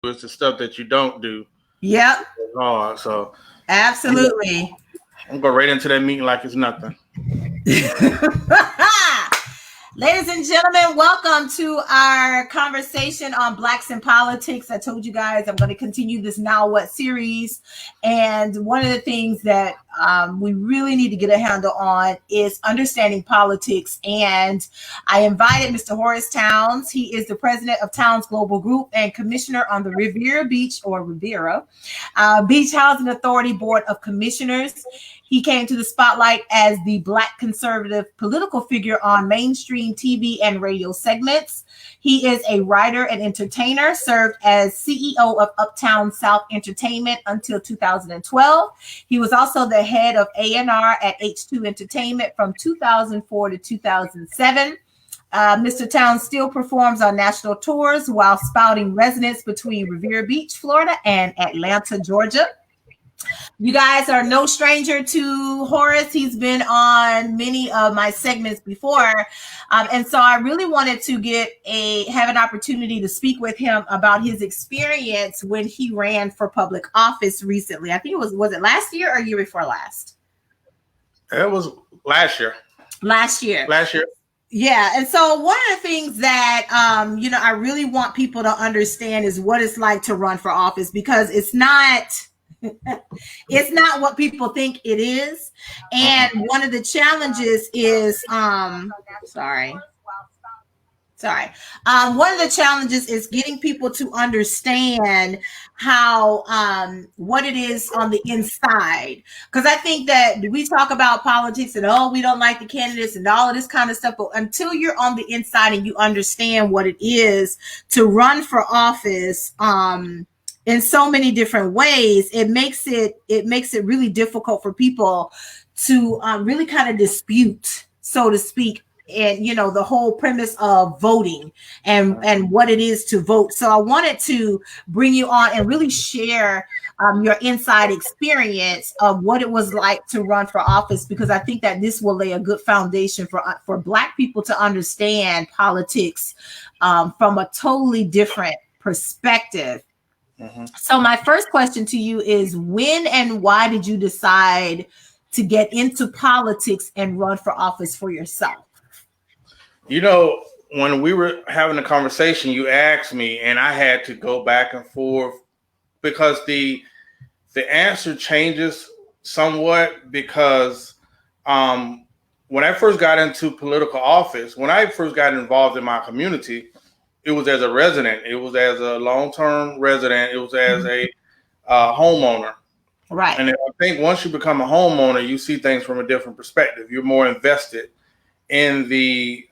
It's the stuff that you don't do. Yep. It's hard. So Absolutely. I'm going right into that meeting like it's nothing. Ladies and gentlemen, welcome to our conversation on Blacks in Politics. I told you guys I'm going to continue this Now What series. And one of the things that we really need to get a handle on is understanding politics. And I invited Mr. Horace Towns. He is the president of Towns Global Group and commissioner on the Riviera Beach Beach Housing Authority Board of Commissioners. He came to the spotlight as the Black conservative political figure on mainstream TV and radio segments. He is a writer and entertainer, served as CEO of Uptown South Entertainment until 2012. He was also the head of A&R at H2 Entertainment from 2004 to 2007. Mr. Towns still performs on national tours while spouting residence between Riviera Beach, Florida, and Atlanta, Georgia. You guys are no stranger to Horace. He's been on many of my segments before. And so I really wanted to have an opportunity to speak with him about his experience when he ran for public office recently. I think was it last year or year before last? It was last year. Last year. Yeah. And so one of the things that, I really want people to understand is what it's like to run for office, because it's not what people think it is. And one of the challenges is one of the challenges is getting people to understand how what it is on the inside, because I think that we talk about politics and we don't like the candidates and all of this kind of stuff, but until you're on the inside and you understand what it is to run for office in so many different ways, it makes it really difficult for people to really kind of dispute, so to speak, and the whole premise of voting and what it is to vote. So I wanted to bring you on and really share your inside experience of what it was like to run for office, because I think that this will lay a good foundation for Black people to understand politics from a totally different perspective. So my first question to you is, when and why did you decide to get into politics and run for office for yourself? When we were having a conversation, you asked me, and I had to go back and forth because the answer changes somewhat, because when I first got into political office, when I first got involved in my community, it was as a resident. It was as a long-term resident. It was as a homeowner. Right. And I think once you become a homeowner, you see things from a different perspective. You're more invested in the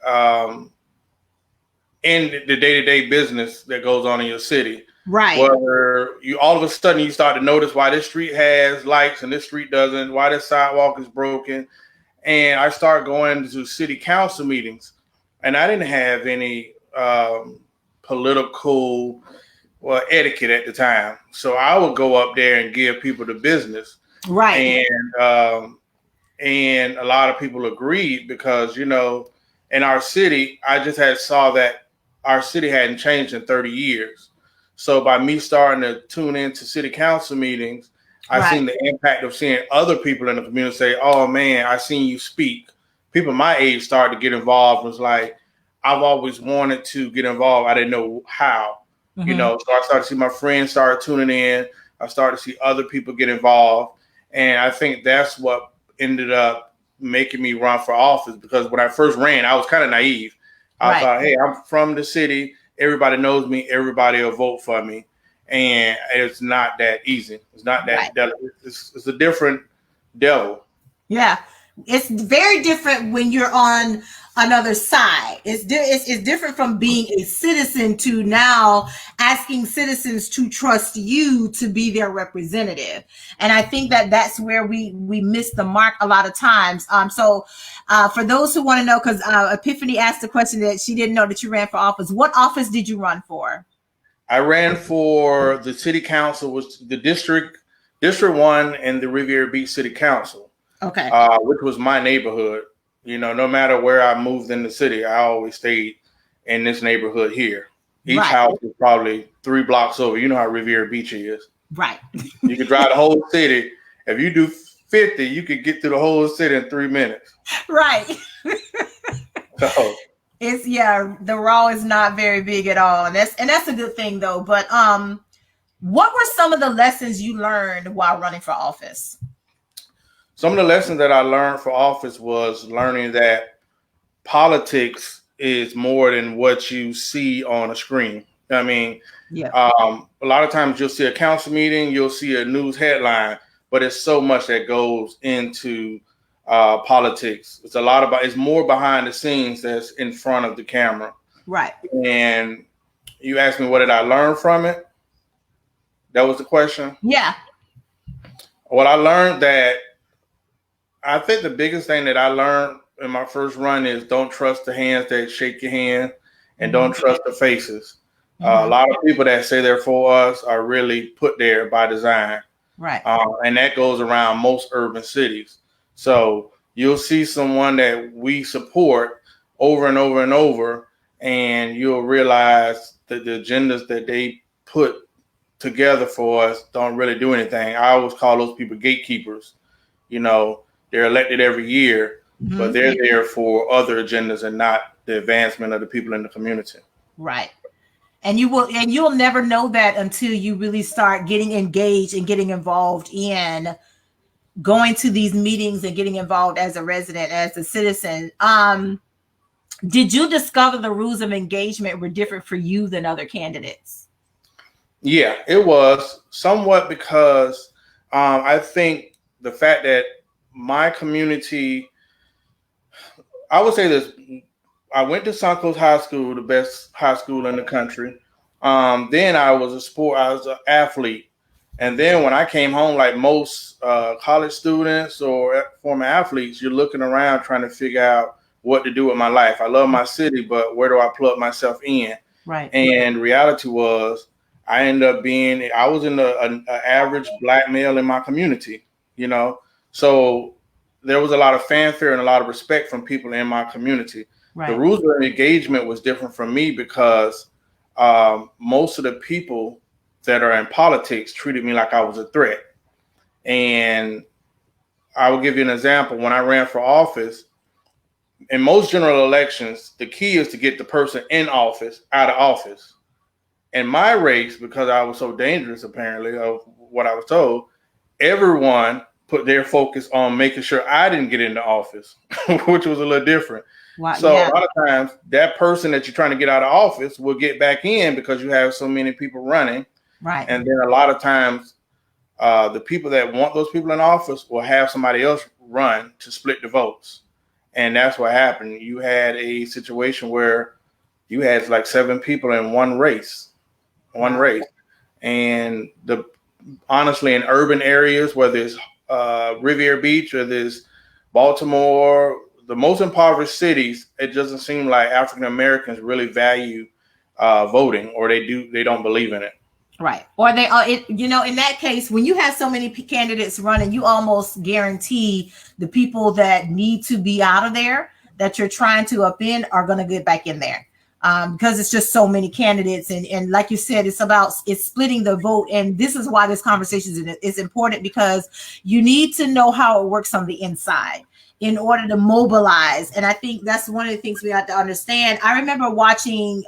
day-to-day business that goes on in your city. Right. Where you all of a sudden you start to notice why this street has lights and this street doesn't, why this sidewalk is broken. And I started going to city council meetings, and I didn't have any political etiquette at the time. So I would go up there and give people the business. Right. And a lot of people agreed because, in our city, I just saw that our city hadn't changed in 30 years. So by me starting to tune into city council meetings, I seen the impact of seeing other people in the community say, "Oh man, I seen you speak." People my age started to get involved. It was like, I've always wanted to get involved. I didn't know how, so I started to see my friends start tuning in. I started to see other people get involved. And I think that's what ended up making me run for office, because when I first ran, I was kind of naive. I thought, hey, I'm from the city. Everybody knows me. Everybody will vote for me. And it's not that easy. It's not that delicate. It's a different devil. Yeah. It's very different when you're on another side. It's different from being a citizen to now asking citizens to trust you to be their representative. And I think that that's where we miss the mark a lot of times. So for those who want to know, because Epiphany asked the question that she didn't know that you ran for office. What office did you run for? I ran for the city council, was the District 1 and the Riviera Beach City Council. Okay. Which was my neighborhood. No matter where I moved in the city, I always stayed in this neighborhood here. Each house is probably 3 blocks over. You know how Riviera Beach is. Right. You could drive the whole city. If you do 50, you could get through the whole city in 3 minutes. Right. So the Raw is not very big at all. And that's a good thing though. But what were some of the lessons you learned while running for office? Some of the lessons that I learned for office was learning that politics is more than what you see on a screen. I mean, a lot of times you'll see a council meeting, you'll see a news headline, but it's so much that goes into politics. It's more behind the scenes that's in front of the camera. Right. And you asked me, what did I learn from it? That was the question? Yeah. Well, I learned that I think the biggest thing that I learned in my first run is don't trust the hands that shake your hand and don't trust the faces. A lot of people that say they're for us are really put there by design. Right. And that goes around most urban cities. So you'll see someone that we support over and over and over, and you'll realize that the agendas that they put together for us don't really do anything. I always call those people gatekeepers. You know, they're elected every year, but they're there for other agendas and not the advancement of the people in the community. Right. And you'll never know that until you really start getting engaged and getting involved in going to these meetings and getting involved as a resident, as a citizen. Did you discover the rules of engagement were different for you than other candidates? Yeah, it was somewhat because I think the fact that my community, I would say this, I went to Suncoast High School, the best high school in the country. Then I was an athlete. And then when I came home, like most college students or former athletes, you're looking around trying to figure out what to do with my life. I love my city, but where do I plug myself in? Right. And reality was I was in an average Black male in my community, you know? So there was a lot of fanfare and a lot of respect from people in my community. Right. The rules of engagement was different from me because most of the people that are in politics treated me like I was a threat. And I will give you an example. When I ran for office, in most general elections, the key is to get the person in office out of office. In my race, because I was so dangerous, apparently, of what I was told, everyone put their focus on making sure I didn't get into office, which was a little different. Wow, so a lot of times that person that you're trying to get out of office will get back in because you have so many people running. Right. And then a lot of times the people that want those people in office will have somebody else run to split the votes. And that's what happened. You had a situation where you had like 7 people in one race. And honestly, in urban areas, whether it's Riviera Beach or there's Baltimore, the most impoverished cities, it doesn't seem like African Americans really value voting, or they don't believe in it. Right. Or they are, in that case, when you have so many candidates running, you almost guarantee the people that need to be out of there that you're trying to upend are going to get back in there. Because it's just so many candidates. And like you said, it's splitting the vote. And this is why this conversation is important, because you need to know how it works on the inside in order to mobilize. And I think that's one of the things we have to understand. I remember watching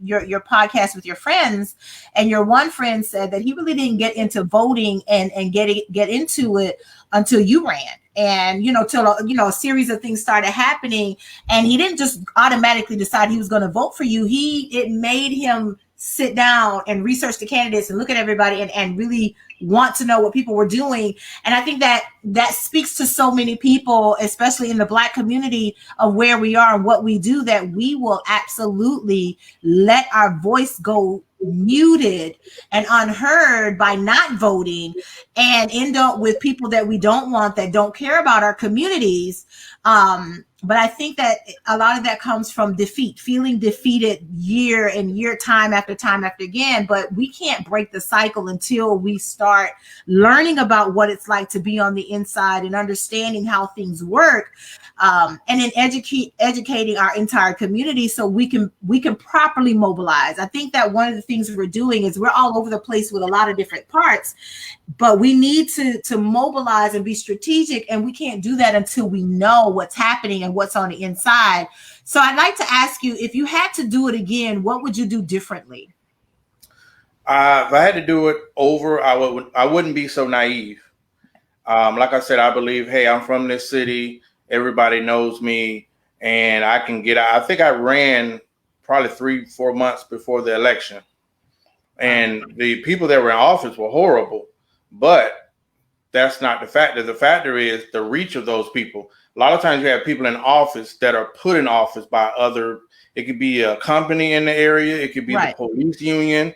your podcast with your friends, and your one friend said that he really didn't get into voting and get into it until you ran. And, till, a series of things started happening, and he didn't just automatically decide he was going to vote for you. It made him sit down and research the candidates and look at everybody and really want to know what people were doing. And I think that speaks to so many people, especially in the Black community, of where we are and what we do, that we will absolutely let our voice go muted and unheard by not voting, and end up with people that we don't want, that don't care about our communities, But I think that a lot of that comes from defeat, feeling defeated year and year, time after again. But we can't break the cycle until we start learning about what it's like to be on the inside and understanding how things work, and then educating our entire community so we can properly mobilize. I think that one of the things we're doing is we're all over the place with a lot of different parts, but we need to mobilize and be strategic, and we can't do that until we know what's happening and what's on the inside. So I'd like to ask you, if you had to do it again, what would you do differently? If I had to do it over, I wouldn't be so naive. Like I said, I believe, hey, I'm from this city. Everybody knows me, and I can get out. I think I ran probably 3-4 months before the election, and the people that were in office were horrible. But that's not the factor. The factor is the reach of those people. A lot of times you have people in office that are put in office by other. It could be a company in the area. It could be the police union.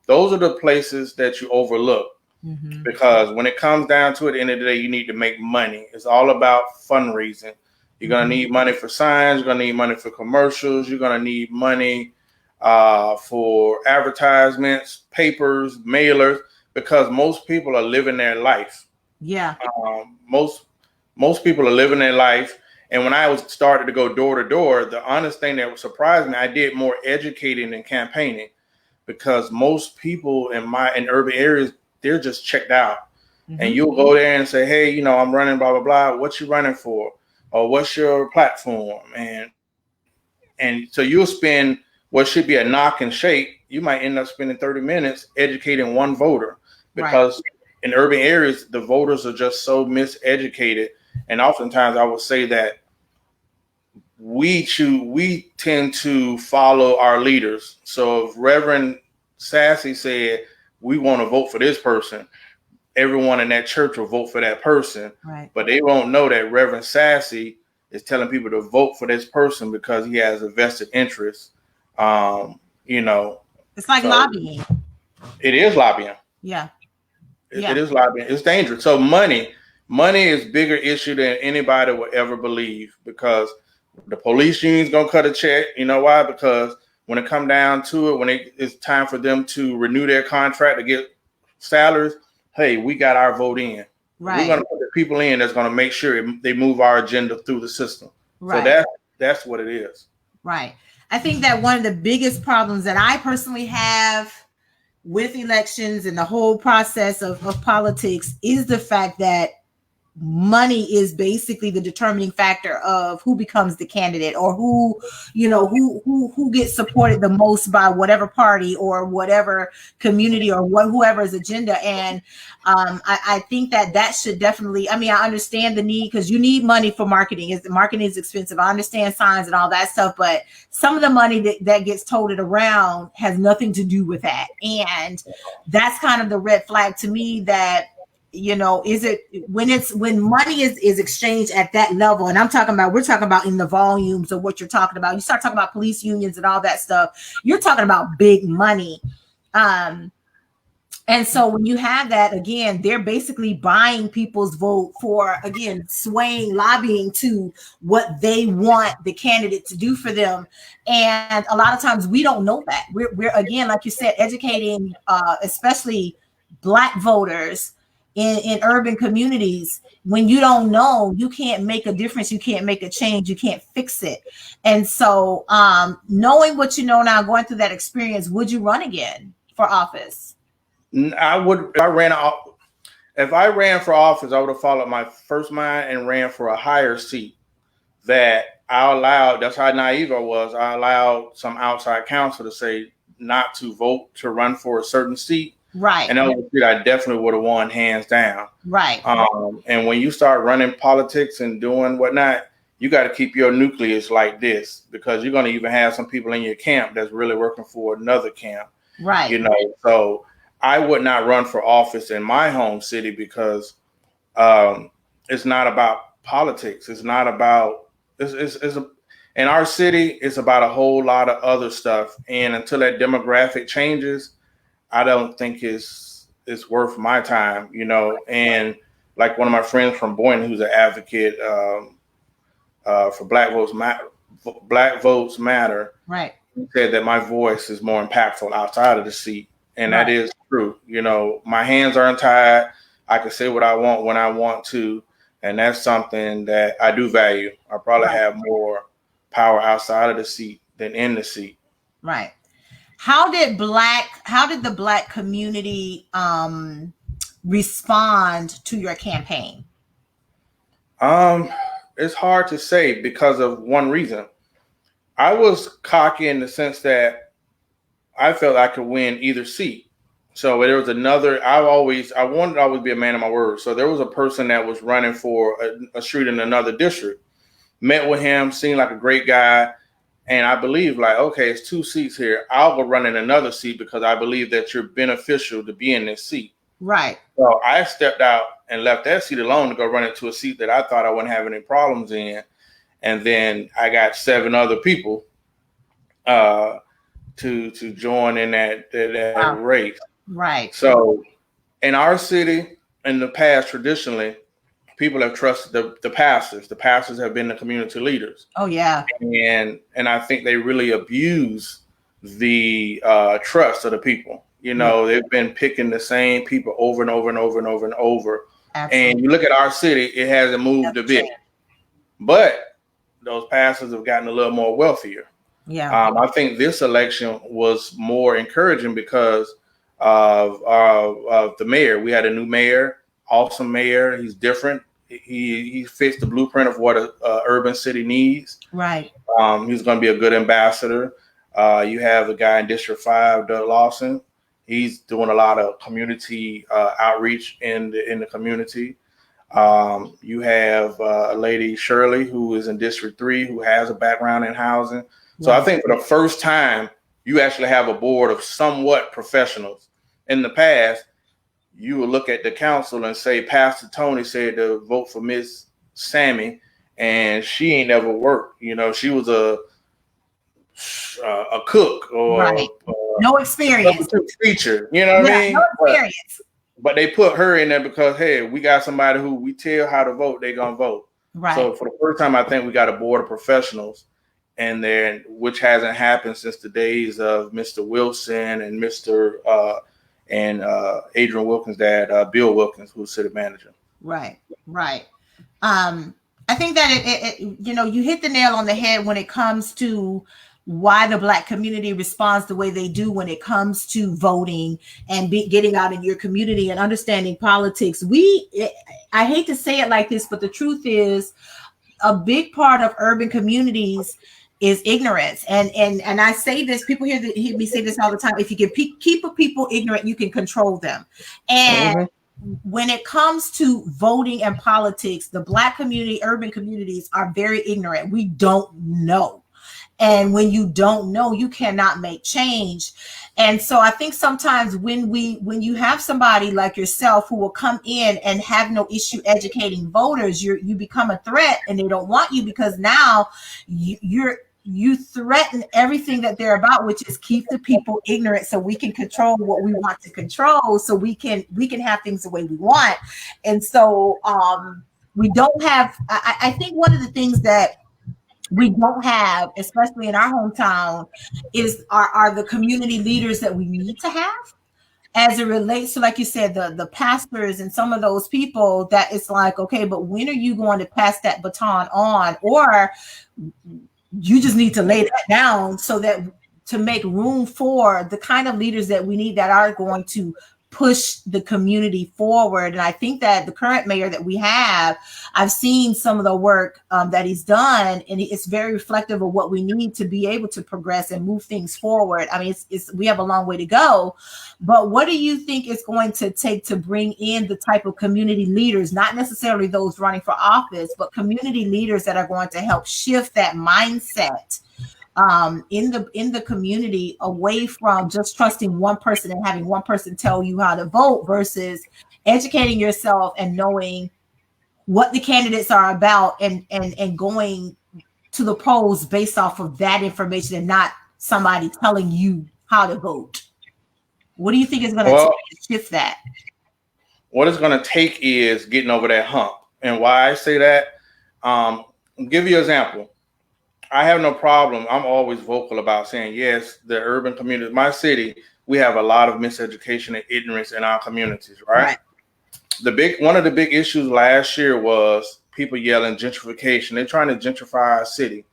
Those are the places that you overlook. Mm-hmm. Because when it comes down to it, at the end of the day, you need to make money. It's all about fundraising. You're going to need money for signs. You're going to need money for commercials. You're going to need money for advertisements, papers, mailers, because most people are living their life. Yeah. Most people are living their life. And when I was started to go door to door, the honest thing that surprised me, I did more educating than campaigning, because most people in urban areas, they're just checked out. Mm-hmm. And you'll go there and say, hey, I'm running blah, blah, blah. What you running for? Or what's your platform? And so you'll spend what should be a knock and shake. You might end up spending 30 minutes educating one voter, because in urban areas, the voters are just so miseducated. And oftentimes I would say that we tend to follow our leaders. So if Reverend Sassy said, we want to vote for this person, everyone in that church will vote for that person. Right. But they won't know that Reverend Sassy is telling people to vote for this person because he has a vested interest. It's like lobbying. It is lobbying. Yeah. It is lobbying. It's dangerous. So money is bigger issue than anybody will ever believe, because the police union's going to cut a check. You know why? Because when it come down to it, when it's time for them to renew their contract to get salaries, hey, we got our vote in. Right. We're going to put the people in that's going to make sure they move our agenda through the system. Right. So that's what it is. Right. I think that one of the biggest problems that I personally have with elections and the whole process of politics is the fact that money is basically the determining factor of who becomes the candidate, or who gets supported the most by whatever party or whatever community or whoever's agenda. And I think that should definitely, I understand the need, because you need money for marketing. Marketing is expensive. I understand signs and all that stuff, but some of the money that gets toted around has nothing to do with that. And that's kind of the red flag to me, that is it when money is exchanged at that level, and we're talking about in the volumes of what you're talking about. You start talking about police unions and all that stuff, you're talking about big money. And so when you have that, again, they're basically buying people's vote for, again, swaying, lobbying to what they want the candidate to do for them. And a lot of times we don't know that. We're again, like you said, educating, especially Black voters in urban communities. When you don't know, you can't make a difference. You can't make a change. You can't fix it. And so knowing what you know now, going through that experience, would you run again for office? I would. If I ran for office, I would have followed my first mind and ran for a higher seat. That I allowed, that's how naive I was. I allowed some outside counsel to say not to vote to run for a certain seat. Right. And that was a seat I definitely would have won hands down. Right. And when you start running politics and doing whatnot, you got to keep your nucleus like this, because you're going to even have some people in your camp that's really working for another camp. Right. So I would not run for office in my home city, because it's not about politics. It's not about, in our city, it's about a whole lot of other stuff. And until that demographic changes, I don't think it's worth my time, And like one of my friends from Boynton, who's an advocate, for Black Votes Matter. Black Votes Matter. Right. He said that my voice is more impactful outside of the seat, and that is true. You know, my hands aren't tied. I can say what I want when I want to, and that's something that I do value. I probably have more power outside of the seat than in the seat. Right. How did the Black community respond to your campaign? It's hard to say because of one reason. I was cocky in the sense that I felt I could win either seat. So there was another. I wanted to always be a man of my word. So there was a person that was running for a street in another district. Met with him, seemed like a great guy. And I believe, like, okay, it's 2 seats here. I'll go run in another seat because I believe that you're beneficial to be in this seat. Right. So I stepped out and left that seat alone to go run into a seat that I thought I wouldn't have any problems in. And then I got 7 other people to join in that race. Right. So in our city, in the past, traditionally, people have trusted the pastors. The pastors have been the community leaders. Oh, yeah. And I think they really abuse the trust of the people. You know, they've been picking the same people over and over and over and over and over. Absolutely. And you look at our city, it hasn't moved a bit. But those pastors have gotten a little more wealthier. Yeah. I think this election was more encouraging because of the mayor. We had a new mayor, awesome mayor. He's different. He fits the blueprint of what a urban city needs. Right. He's going to be a good ambassador. You have the guy in District 5, Doug Lawson. He's doing a lot of community outreach in the community. You have a lady, Shirley, who is in District 3, who has a background in housing. So I think for the first time, you actually have a board of somewhat professionals. In the past, you would look at the council and say, Pastor Tony said to vote for Miss Sammy, and she ain't never worked. You know, she was a cook or no experience teacher. You know what I mean? No experience. But they put her in there because, hey, we got somebody who we tell how to vote, they're gonna vote. Right. So for the first time, I think we got a board of professionals in there, which hasn't happened since the days of Mr. Wilson and Adrian Wilkins' dad, Bill Wilkins, who was city manager. Right. I think that it you hit the nail on the head when it comes to why the Black community responds the way they do when it comes to voting and getting out in your community and understanding politics. I hate to say it like this, but the truth is a big part of urban communities is ignorance. And I say this, people hear me say this all the time. If you can keep people ignorant, you can control them. And when it comes to voting and politics, the Black community, urban communities are very ignorant. We don't know. And when you don't know, you cannot make change. And so I think sometimes when you have somebody like yourself who will come in and have no issue educating voters, you become a threat, and they don't want you because now you threaten everything that they're about, which is keep the people ignorant so we can control what we want to control, so we can have things the way we want. And so we don't have, I think one of the things that we don't have, especially in our hometown, are the community leaders that we need to have as it relates to, like you said, the pastors and some of those people that it's like, okay, but when are you going to pass that baton on? Or you just need to lay that down so that to make room for the kind of leaders that we need that are going to push the community forward. And I think that the current mayor that we have, I've seen some of the work that he's done, and it's very reflective of what we need to be able to progress and move things forward. I mean, we have a long way to go, but what do you think it's going to take to bring in the type of community leaders, not necessarily those running for office, but community leaders that are going to help shift that mindset in the community away from just trusting one person and having one person tell you how to vote versus educating yourself and knowing what the candidates are about and going to the polls based off of that information and not somebody telling you how to vote? What do you think is going to take to shift that? What it's going to take is getting over that hump. And why I say that, I'll give you an example. I have no problem. I'm always vocal about saying, yes, the urban community, my city, we have a lot of miseducation and ignorance in our communities, right? One of the big issues last year was people yelling gentrification. They're trying to gentrify our city.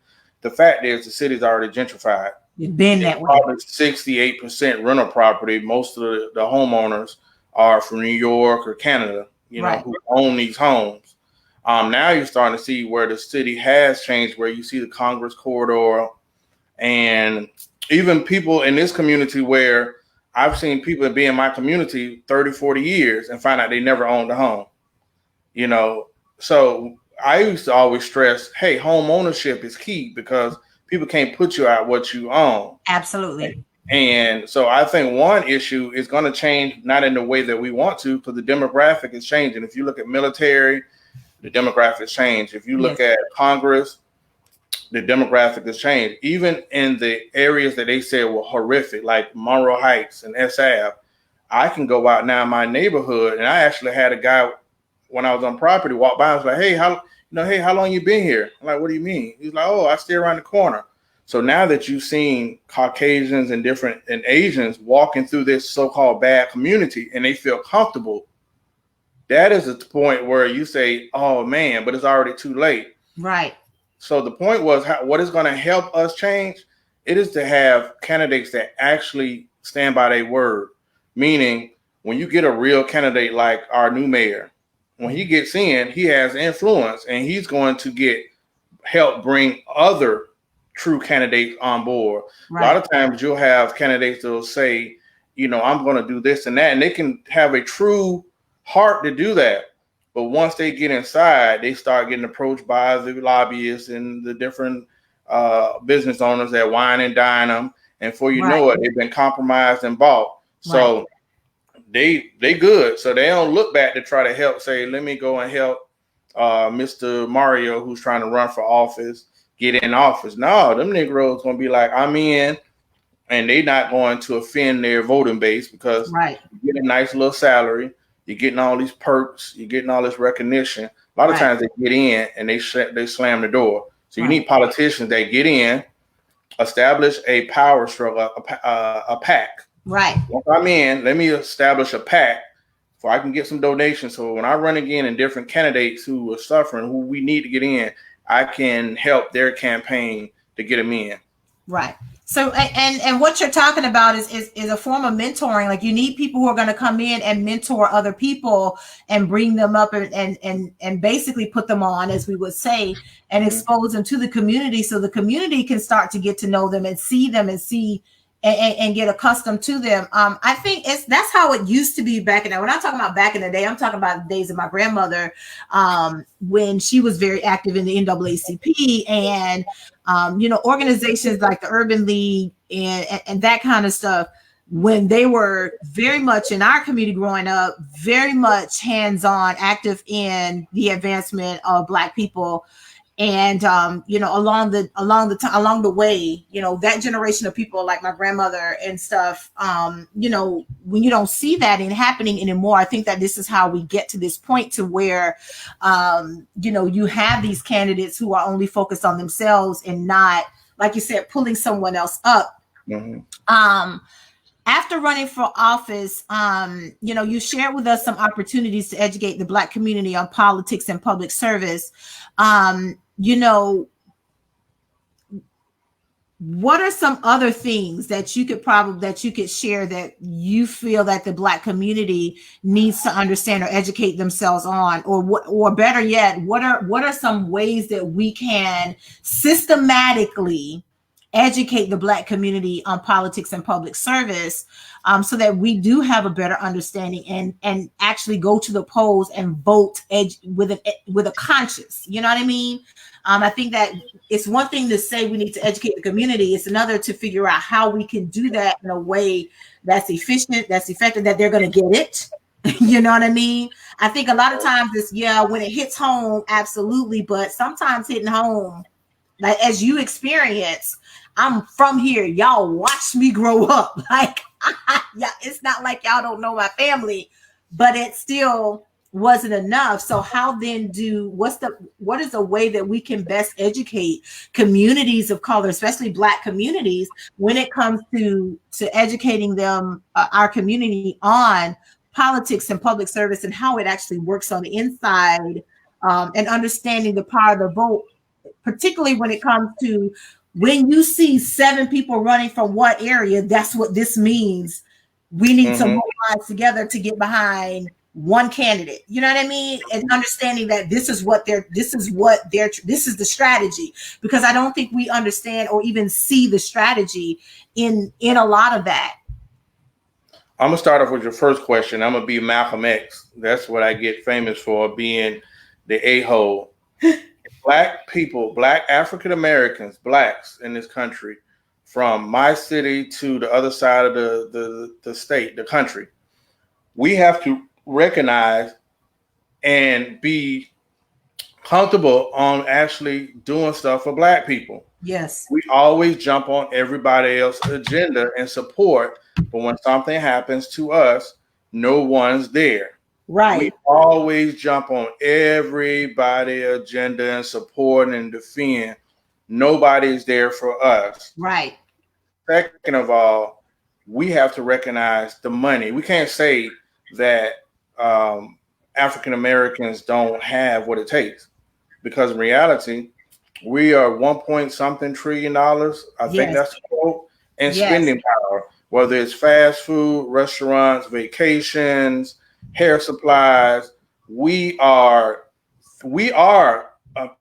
The fact is the city's already gentrified. It's been that way. Probably 68% rental property. Most of the homeowners are from New York or Canada, who own these homes. Now you're starting to see where the city has changed, where you see the Congress corridor, and even people in this community where I've seen people be in my community 30, 40 years and find out they never owned a home. So I used to always stress, hey, home ownership is key because people can't put you out what you own. Absolutely. And so I think one issue is going to change, not in the way that we want to, because the demographic is changing. If you look at military, the demographic change. If you look at Congress, the demographic has changed. Even in the areas that they said were horrific, like Monroe Heights and SF, I can go out now in my neighborhood, and I actually had a guy when I was on property walk by. I was like, "Hey, how long you been here?" I'm like, "What do you mean?" He's like, "Oh, I stay around the corner." So now that you've seen Caucasians and Asians walking through this so-called bad community, and they feel comfortable, that is the point where you say, "Oh man," but it's already too late. Right. So the point was, what is going to help us change? It is to have candidates that actually stand by their word. Meaning, when you get a real candidate like our new mayor, when he gets in, he has influence, and he's going to help bring other true candidates on board. Right. A lot of times you'll have candidates that will say, I'm going to do this and that, and they can have a true heart to do that. But once they get inside, they start getting approached by the lobbyists and the different business owners that wine and dine them. And before you know it, they've been compromised and bought. So they good. So they don't look back to try to help, say, let me go and help Mr. Mario, who's trying to run for office, get in office. No, them Negroes going to be like, I'm in. And they're not going to offend their voting base because you get a nice little salary. You're getting all these perks. You're getting all this recognition. A lot of times they get in and they slam the door. So you need politicians that get in, establish a power struggle, a PAC. Right. Once I'm in, let me establish a PAC so I can get some donations. So when I run again and different candidates who are suffering, who we need to get in, I can help their campaign to get them in. Right. So, and what you're talking about is a form of mentoring. Like, you need people who are going to come in and mentor other people and bring them up and basically put them on, as we would say, and expose them to the community so the community can start to get to know them and see them and get accustomed to them. I think that's how it used to be back in the day. When I'm talking about back in the day, I'm talking about the days of my grandmother, when she was very active in the NAACP and organizations like the Urban League and that kind of stuff, when they were very much in our community growing up, very much hands-on, active in the advancement of Black people. And along the way, that generation of people like my grandmother and stuff, when you don't see that happening anymore, I think that this is how we get to this point to where, you have these candidates who are only focused on themselves and not, like you said, pulling someone else up. Mm-hmm. After running for office, you shared with us some opportunities to educate the Black community on politics and public service. What are some other things that you could share that you feel that the Black community needs to understand or educate themselves on, or better yet, what are some ways that we can systematically educate the Black community on politics and public service, so that we do have a better understanding and actually go to the polls and vote with a conscience. You know what I mean? I think that it's one thing to say we need to educate the community. It's another to figure out how we can do that in a way that's efficient, that's effective, that they're going to get it. You know what I mean? I think a lot of times it's, when it hits home, absolutely. But sometimes hitting home, like as you experience, I'm from here. Y'all watch me grow up. Like, it's not like y'all don't know my family, but it's still wasn't enough. So how then what is a way that we can best educate communities of color, especially Black communities, when it comes to educating them, our community, on politics and public service and how it actually works on the inside, and understanding the power of the vote, particularly when it comes to when you see 7 people running from what area, that's what this means. We need to mobilize together to get behind one candidate. You know what I mean? And understanding that this is the strategy, because I don't think we understand or even see the strategy in a lot of that. I'm gonna start off with your first question. I'm gonna be Malcolm X. That's what I get famous for, being the a-hole. Black people, Black African Americans, Blacks in this country, from my city to the other side of the state, the country, we have to recognize and be comfortable on actually doing stuff for Black people. Yes. We always jump on everybody else's agenda and support, but when something happens to us, no one's there. Right. We always jump on everybody's agenda and support and defend. Nobody's there for us. Right. Second of all, we have to recognize the money. We can't say that African Americans don't have what it takes, because in reality, we are 1 something trillion. I think that's the quote, and spending power, whether it's fast food, restaurants, vacations, hair supplies. We are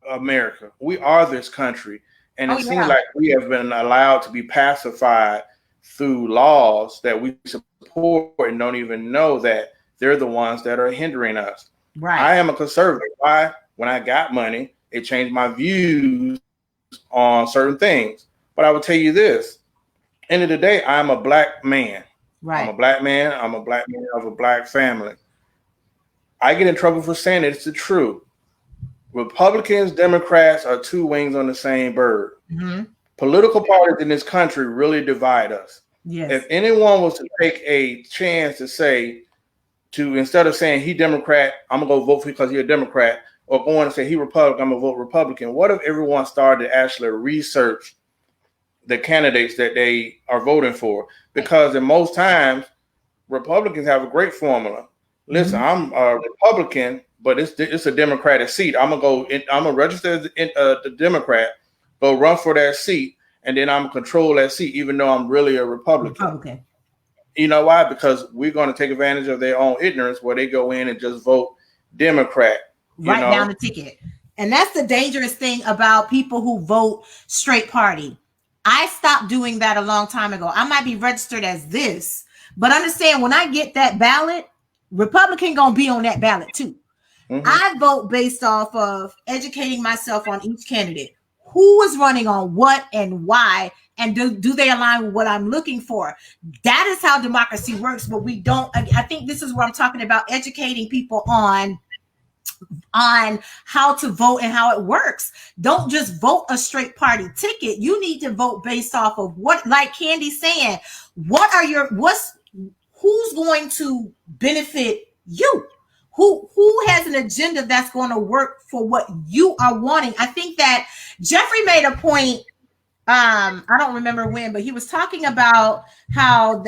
America. We are this country. And it seems like we have been allowed to be pacified through laws that we support and don't even know that they're the ones that are hindering us. Right. I am a conservative. Why? When I got money, it changed my views on certain things. But I will tell you this, end of the day, I'm a Black man. Right. I'm a Black man. I'm a Black man of a Black family. I get in trouble for saying it. It's the truth. Republicans, Democrats are 2 wings on the same bird. Mm-hmm. Political parties in this country really divide us. Yes. If anyone was to take a chance to say, instead of saying he Democrat, I'm gonna go vote for because he's a Democrat, or going and say he Republican, I'm gonna vote Republican. What if everyone started to actually research the candidates that they are voting for? Because in most times, Republicans have a great formula. Listen, I'm a Republican, but it's a Democratic seat. I'm gonna register as the Democrat, go run for that seat, and then I'm gonna control that seat, even though I'm really a Republican. Okay. You know why? Because we're gonna take advantage of their own ignorance, where they go in and just vote Democrat. Down the ticket. And that's the dangerous thing about people who vote straight party. I stopped doing that a long time ago. I might be registered as this, but understand, when I get that ballot, Republican gonna be on that ballot too. Mm-hmm. I vote based off of educating myself on each candidate. Who is running on what and why, and do they align with what I'm looking for? That is how democracy works. But we don't. I think this is what I'm talking about, educating people on how to vote and how it works. Don't just vote a straight party ticket. You need to vote based off of what, like Candy's saying, who's going to benefit you? Who has an agenda that's going to work for what you are wanting? I think that Jeffrey made a point. I don't remember when, but he was talking about how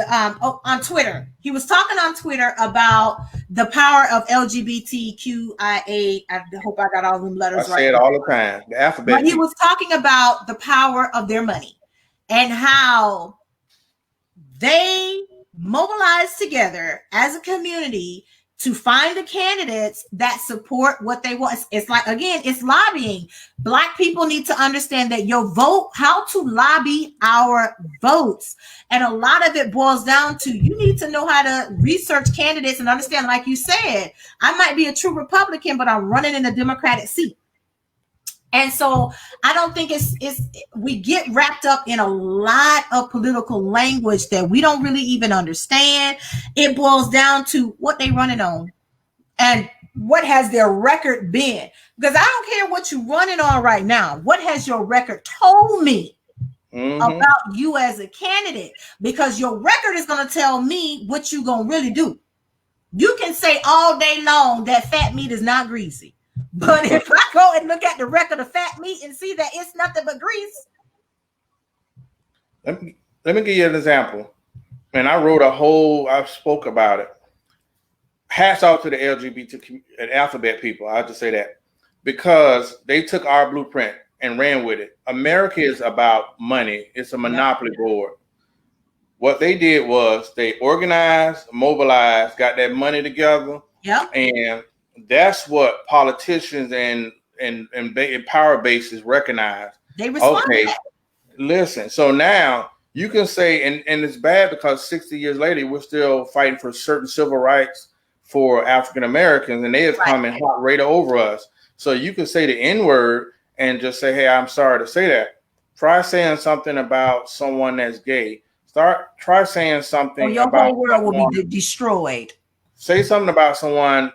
on Twitter. He was talking on Twitter about the power of LGBTQIA. I hope I got all them letters right. I say it all the time. The alphabet. But he was talking about the power of their money and how they mobilize together as a community to find the candidates that support what they want. It's like, again, it's lobbying. Black people need to understand that your vote, how to lobby our votes. And a lot of it boils down to, you need to know how to research candidates and understand, like you said, I might be a true Republican, but I'm running in a Democratic seat. And so I don't think we get wrapped up in a lot of political language that we don't really even understand. It boils down to what they running on and what has their record been. Because I don't care what you're running on right now. What has your record told me about you as a candidate? Because your record is going to tell me what you're going to really do. You can say all day long that fat meat is not greasy. But if I go and look at the record of fat meat and see that it's nothing but grease. Let me give you an example. And I spoke about it. Hats off to the LGBT and alphabet people. I'll just say that. Because they took our blueprint and ran with it. America is about money. It's a monopoly board. What they did was they organized, mobilized, got that money together. Yeah. And that's what politicians and power bases recognize. They respond. Okay, listen. So now you can say, and it's bad because 60 years later, we're still fighting for certain civil rights for African Americans, and they have come in hot rate over us. So you can say the N-word and just say, hey, I'm sorry to say that. Try saying something about someone that's gay. Try saying something your about whole world will be destroyed. Say something about someone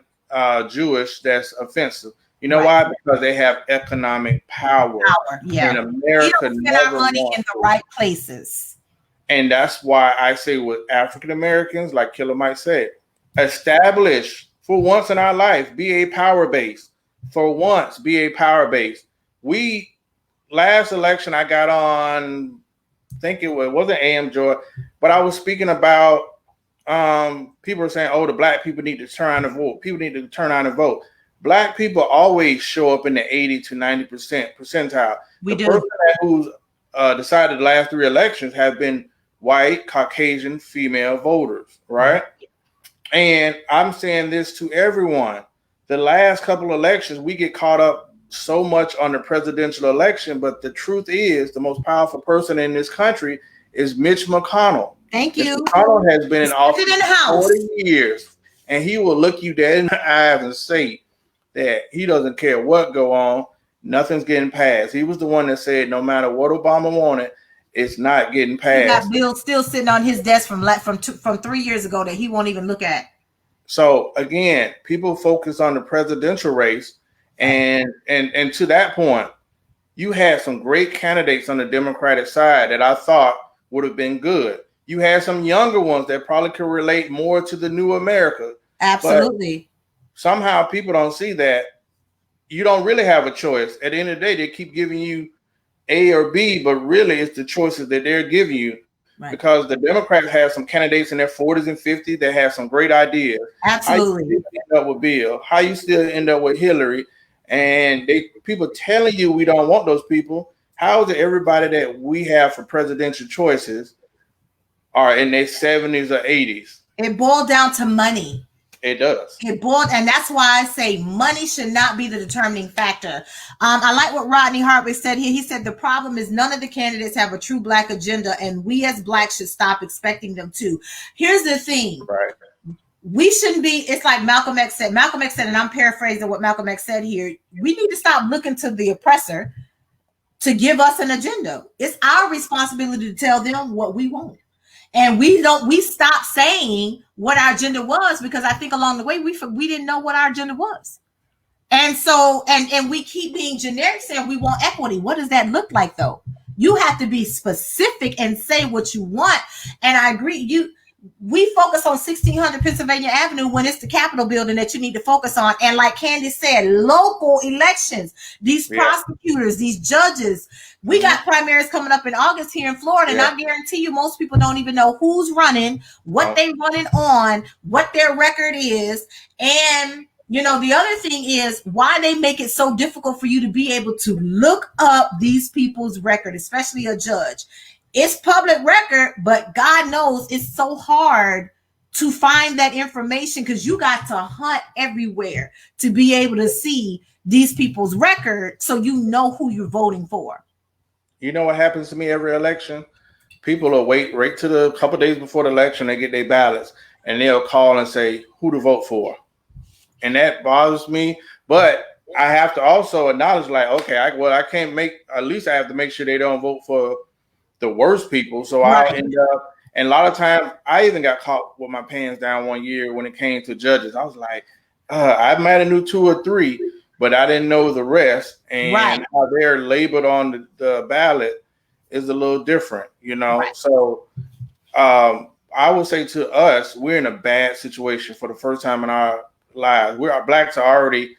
Jewish that's offensive. You know why? Because they have economic power. Yeah. In America, we don't spend our money in the right places. And that's why I say with African Americans, like Killer Mike said, establish for once in our life, be a power base. For once, be a power base. Last election, I got on, I think it wasn't AM Joy, but I was speaking about people are saying, oh, the black people need to turn on and vote. People need to turn on and vote. Black people always show up in the 80 to 90% percentile. The person who's decided the last 3 elections have been white, Caucasian, female voters, right? And I'm saying this to everyone. The last couple elections, we get caught up so much on the presidential election, but the truth is the most powerful person in this country is Mitch McConnell. Thank you. Mitch McConnell has been in office for 40 years, and he will look you dead in the eyes and say that he doesn't care what go on, nothing's getting passed. He was the one that said no matter what Obama wanted, it's not getting passed. He got bills still sitting on his desk from 3 years ago that he won't even look at. So again, people focus on the presidential race, and to that point, you had some great candidates on the Democratic side that I thought would have been good. You had some younger ones that probably could relate more to the new America. Absolutely. But somehow people don't see that you don't really have a choice. At the end of the day, they keep giving you A or B, but really it's the choices that they're giving you. Right. Because the Democrats have some candidates in their 40s and 50s that have some great ideas. Absolutely. How you still end up with Bill? How you still end up with Hillary? And people telling you we don't want those people. How is it everybody that we have for presidential choices are in their 70s or 80s? It boiled down to money. It does. And that's why I say money should not be the determining factor. I like what Rodney Hardwick said here. He said the problem is none of the candidates have a true Black agenda, and we as Blacks should stop expecting them to. Here's the thing. Right. We shouldn't be, it's like Malcolm X said, and I'm paraphrasing what Malcolm X said here. We need to stop looking to the oppressor to give us an agenda. It's our responsibility to tell them what we want. And we stopped saying what our agenda was because I think along the way we didn't know what our agenda was. And so, and we keep being generic saying we want equity. What does that look like though? You have to be specific and say what you want. And I agree, we focus on 1600 Pennsylvania Avenue when it's the Capitol building that you need to focus on. And like Candace said, local elections, these prosecutors, these judges, we got primaries coming up in August here in Florida. And I guarantee you, most people don't even know who's running, what they running on, what their record is. And, the other thing is why they make it so difficult for you to be able to look up these people's record, especially a judge. It's public record, but God knows it's so hard to find that information because you got to hunt everywhere to be able to see these people's record so you know who you're voting for. You know what happens to me every election? People will wait right to the couple days before the election, they get their ballots, and they'll call and say who to vote for. And that bothers me, but I have to also acknowledge I can't at least I have to make sure they don't vote for the worst people. So I'll end up, and a lot of times I even got caught with my pants down one year when it came to judges. I was like, I might have knew 2 or 3, but I didn't know the rest. And how they're labeled on the ballot is a little different, So I would say to us, we're in a bad situation for the first time in our lives. Our blacks are already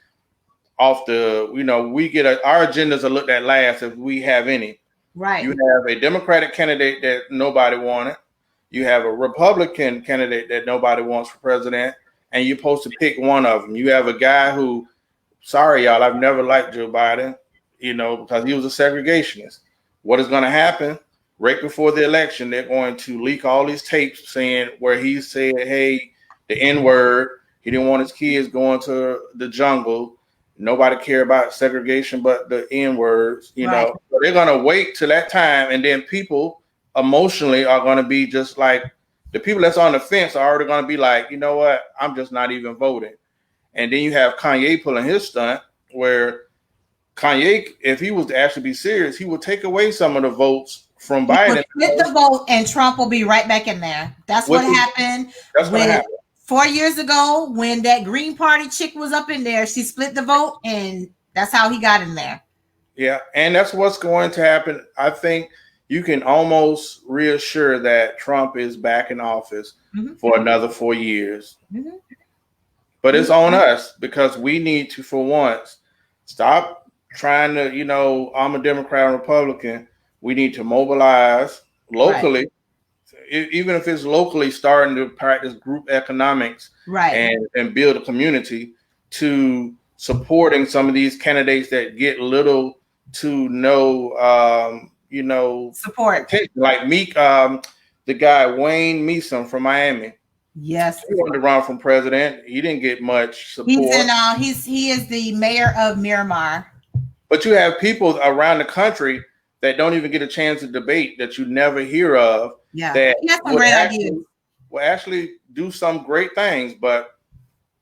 off the, we get our agendas are looked at last if we have any. Right. You have a Democratic candidate that nobody wanted. You have a Republican candidate that nobody wants for president, and you're supposed to pick one of them. You have a guy who, sorry, y'all, I've never liked Joe Biden, because he was a segregationist. What is going to happen? Right before the election, they're going to leak all these tapes saying where he said, hey, the N-word. He didn't want his kids going to the jungle. Nobody care about segregation but the N-words, Right. So they're going to wait till that time, and then people emotionally are going to be just like the people that's on the fence are already going to be like, you know what, I'm just not even voting. And then you have Kanye pulling his stunt where Kanye, if he was to actually be serious, he would take away some of the votes from Biden. Split the vote, and Trump will be right back in there. That's what happened. That's what happened 4 years ago when that Green Party chick was up in there. She split the vote, and that's how he got in there. Yeah, and that's what's going to happen. I think you can almost reassure that Trump is back in office for another 4 years. Mm-hmm. But it's on us because we need to, for once, stop trying to, I'm a Democrat and Republican. We need to mobilize locally, even if it's locally starting to practice group economics and build a community to supporting some of these candidates that get little to no, support. Like Meek, the guy Wayne Meeson from Miami. Yes, he wanted to run for president. He didn't get much support. He is the mayor of Miramar. But you have people around the country that don't even get a chance to debate that you never hear of. Yeah, that some great ideas. Will actually do some great things, but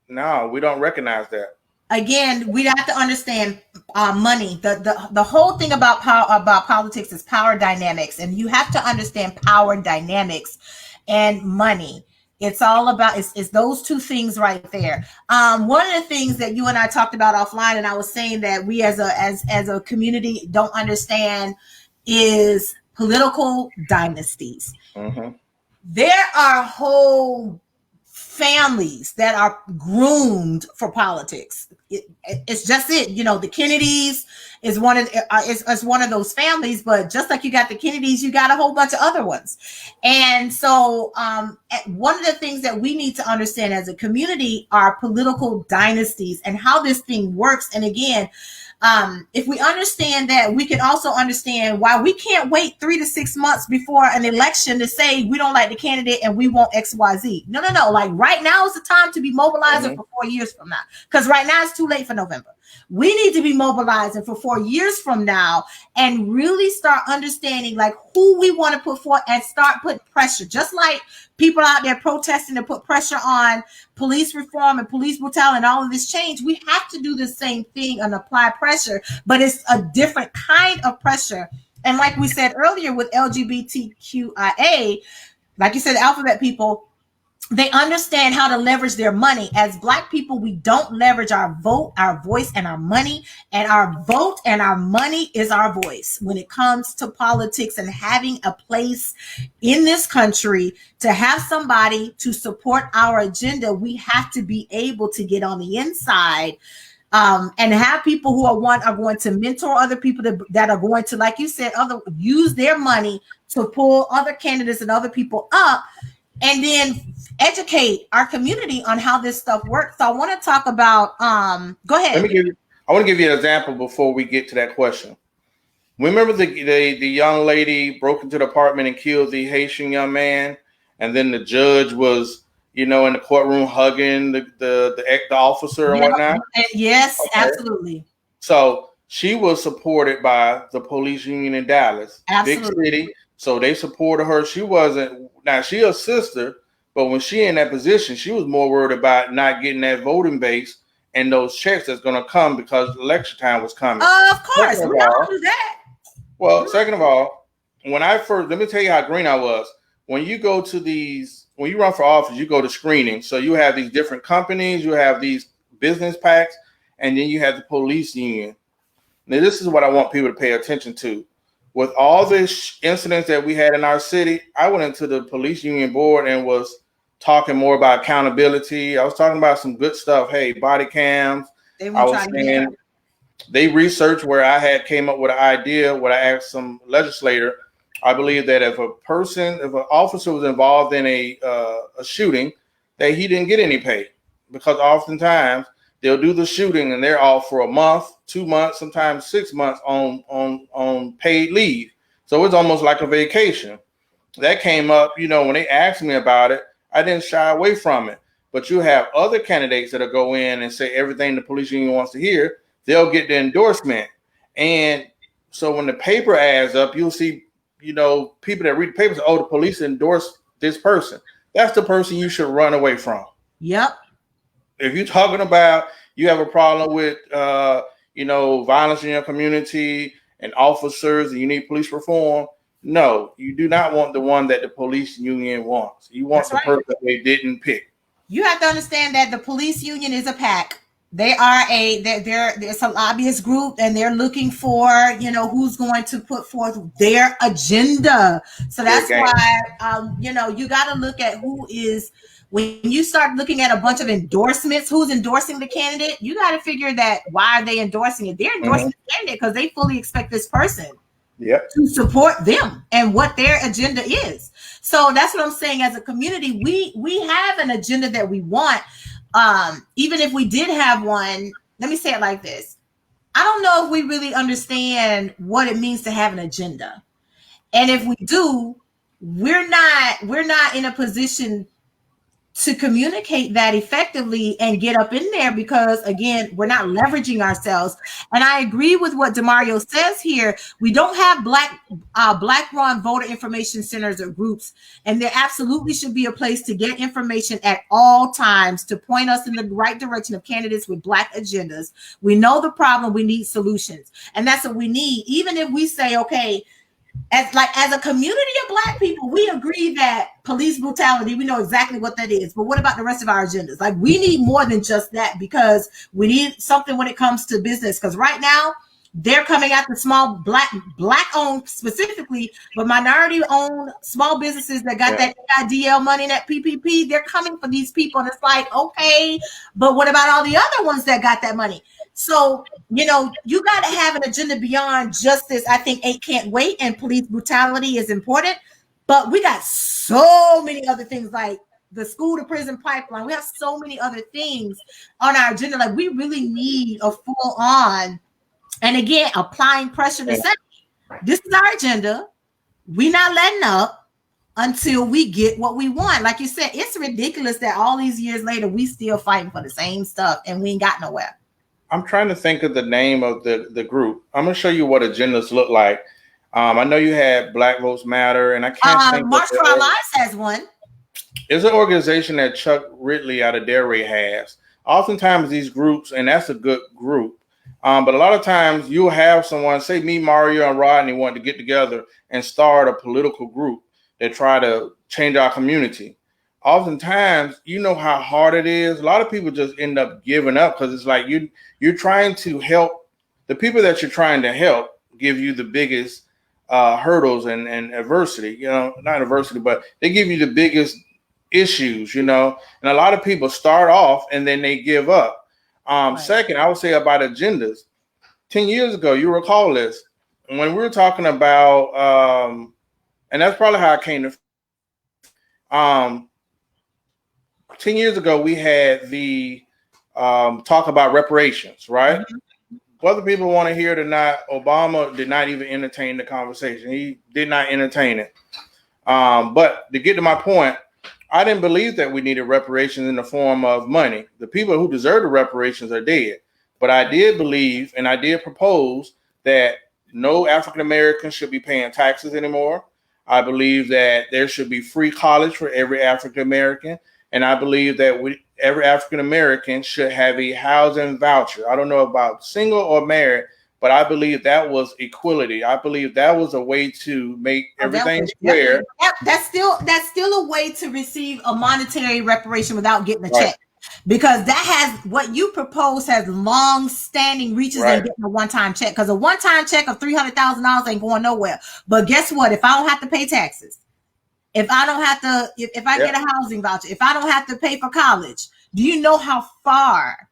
no, we don't recognize that. Again, we have to understand money. The whole thing about politics is power dynamics, and you have to understand power dynamics and money. It's all about it's those two things right there. One of the things that you and I talked about offline, and I was saying that we as a community don't understand is political dynasties. Mm-hmm. There are whole families that are groomed for politics. It's just it. The Kennedys is one of those families, but just like you got the Kennedys, you got a whole bunch of other ones. And so one of the things that we need to understand as a community are political dynasties and how this thing works. And again, if we understand that, we can also understand why we can't wait 3 to 6 months before an election to say we don't like the candidate and we want XYZ. No. Like right now is the time to be mobilizing for 4 years from now, because right now it's too late for November. We need to be mobilizing for 4 years from now and really start understanding like who we want to put forth and start putting pressure, just like people out there protesting to put pressure on police reform and police brutality and all of this change. We have to do the same thing and apply pressure, but it's a different kind of pressure. And like we said earlier with LGBTQIA, like you said, the alphabet people, they understand how to leverage their money. As Black people, we don't leverage our vote, our voice, and our money. And our vote and our money is our voice when it comes to politics and having a place in this country to have somebody to support our agenda. We have to be able to get on the inside and have people who are going to mentor other people that are going to, like you said, use their money to pull other candidates and other people up, and then educate our community on how this stuff works. So I want to talk about, go ahead. I want to give you an example before we get to that question. Remember the young lady broke into the apartment and killed the Haitian young man, and then the judge was, in the courtroom hugging the officer and whatnot? Yes, okay. Absolutely. So she was supported by the police union in Dallas, absolutely. Big city. So they supported her. She a sister, but when she in that position, she was more worried about not getting that voting base and those checks that's going to come because election time was coming. Of course, we all do that. Well, second of all, let me tell you how green I was. When you run for office, you go to screening. So you have these different companies, you have these business packs, and then you have the police union. Now, this is what I want people to pay attention to. with all this incidents that we had in our city, I went into the police union board and was talking more about accountability. I was talking about some good stuff. Hey, body cams. I was saying they researched where I had came up with an idea. What I asked some legislator, I believe that if an officer was involved in a shooting, that he didn't get any pay, because oftentimes they'll do the shooting and they're off for a month, 2 months, sometimes 6 months on paid leave. So it's almost like a vacation. That came up, when they asked me about it, I didn't shy away from it. But you have other candidates that'll go in and say everything the police union wants to hear. They'll get the endorsement. And so when the paper adds up, you'll see, people that read the paper say, oh, the police endorsed this person. That's the person you should run away from. Yep. If you're talking about you have a problem with, violence in your community and officers and you need police reform, no, you do not want the one that the police union wants. You want the person they didn't pick. You have to understand that the police union is a PAC. They are there's a lobbyist group, and they're looking for, who's going to put forth their agenda. So that's why, you got to look at who is, when you start looking at a bunch of endorsements, who's endorsing the candidate, you got to figure that why are they endorsing it? They're endorsing the candidate because they fully expect this person to support them and what their agenda is. So that's what I'm saying. As a community, we have an agenda that we want. Even if we did have one, let me say it like this. I don't know if we really understand what it means to have an agenda. And if we do, we're not in a position to communicate that effectively and get up in there, because again, we're not leveraging ourselves. And I agree with what Demario says here. We don't have black run voter information centers or groups, and there absolutely should be a place to get information at all times to point us in the right direction of candidates with Black agendas. We know the problem, we need solutions, and that's what we need. Even if we say, okay, as a community of Black people, we agree that police brutality, we know exactly what that is. But what about the rest of our agendas? Like, we need more than just that, because we need something when it comes to business. Because right now, they're coming at the small black owned specifically, but minority owned small businesses that got that EIDL money, that PPP, they're coming for these people. And it's like, okay, but what about all the other ones that got that money? So, you got to have an agenda beyond justice. I think 8 can't wait, and police brutality is important, but we got so many other things like the school to prison pipeline. We have so many other things on our agenda. Like, we really need a full on, and again, applying pressure to say, this is our agenda. We're not letting up until we get what we want. Like you said, it's ridiculous that all these years later, we still fighting for the same stuff and we ain't got nowhere. I'm trying to think of the name of the group. I'm going to show you what agendas look like. I know you had Black Votes Matter, and I can't think. March for Our Lives has one. It's an organization that Chuck Ridley out of Delray has. Oftentimes these groups, and that's a good group, but a lot of times you'll have someone, say me, Mario, and Rodney want to get together and start a political group that try to change our community. Oftentimes, you know how hard it is. A lot of people just end up giving up, because it's like you're trying to help the people that you're trying to help give you the biggest hurdles and adversity, not adversity, but they give you the biggest issues, and a lot of people start off and then they give up. Second, I would say about agendas. 10 years ago, you recall this, when we were talking about, and that's probably how I came to 10 years ago, we had the talk about reparations, right? Mm-hmm. Whether people want to hear it or not, Obama did not even entertain the conversation. He did not entertain it. But to get to my point, I didn't believe that we needed reparations in the form of money. The people who deserve the reparations are dead. But I did believe, and I did propose, that no African American should be paying taxes anymore. I believe that there should be free college for every African American. And I believe that every African American should have a housing voucher. I don't know about single or married, but I believe that was equality. I believe that was a way to make everything square. That's still a way to receive a monetary reparation without getting a check. because that has what you propose has long-standing reaches Right. and getting a one-time check. Because a one-time check of $300,000 ain't going nowhere. But guess what? If I don't have to pay taxes, if I don't have to, if I get a housing voucher, if I don't have to pay for college, do you know how far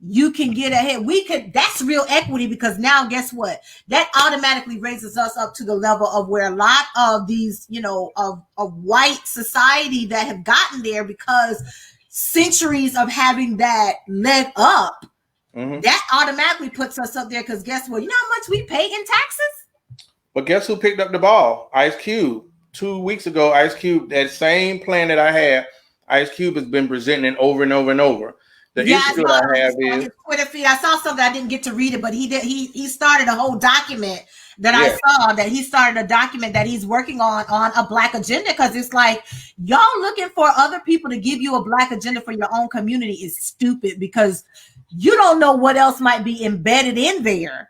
you can get ahead? That's real equity, because now guess what? That automatically raises us up to the level of where a lot of these, of white society that have gotten there because centuries of having that leg up, that automatically puts us up there. Because guess what? You know how much we pay in taxes? But guess who picked up the ball? Ice Cube. 2 weeks ago, Ice Cube, that same plan that I had, Ice Cube has been presenting over and over and over. The issue that I have is Twitter feed. I saw something, I didn't get to read it, but he started a whole document that I saw, that he started a document that he's working on a Black agenda, because it's like, y'all looking for other people to give you a Black agenda for your own community is stupid, because you don't know what else might be embedded in there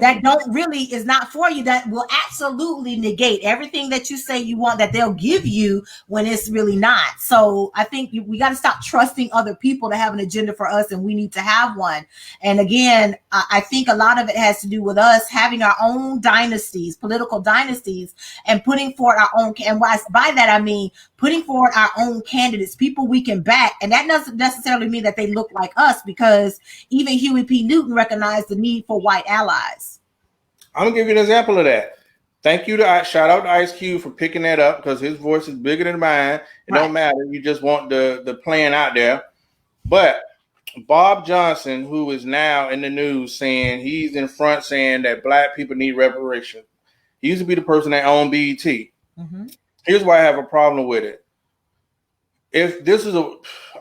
that don't really is not for you, that will absolutely negate everything that you say you want, that they'll give you when it's really not. So I think we got to stop trusting other people to have an agenda for us, and we need to have one. And again, I think a lot of it has to do with us having our own dynasties, political dynasties, and putting forward our own, and by that I mean putting forward our own candidates, people we can back. And that doesn't necessarily mean that they look like us, because even Huey P. Newton recognized the need for white allies. I'm gonna give you an example of that. Thank you to shout out to Ice Cube for picking that up, because his voice is bigger than mine. It don't matter. You just want the plan out there. But Bob Johnson, who is now in the news saying he's in front saying that Black people need reparation. He used to be the person that owned BET. Here's why I have a problem with it. If this is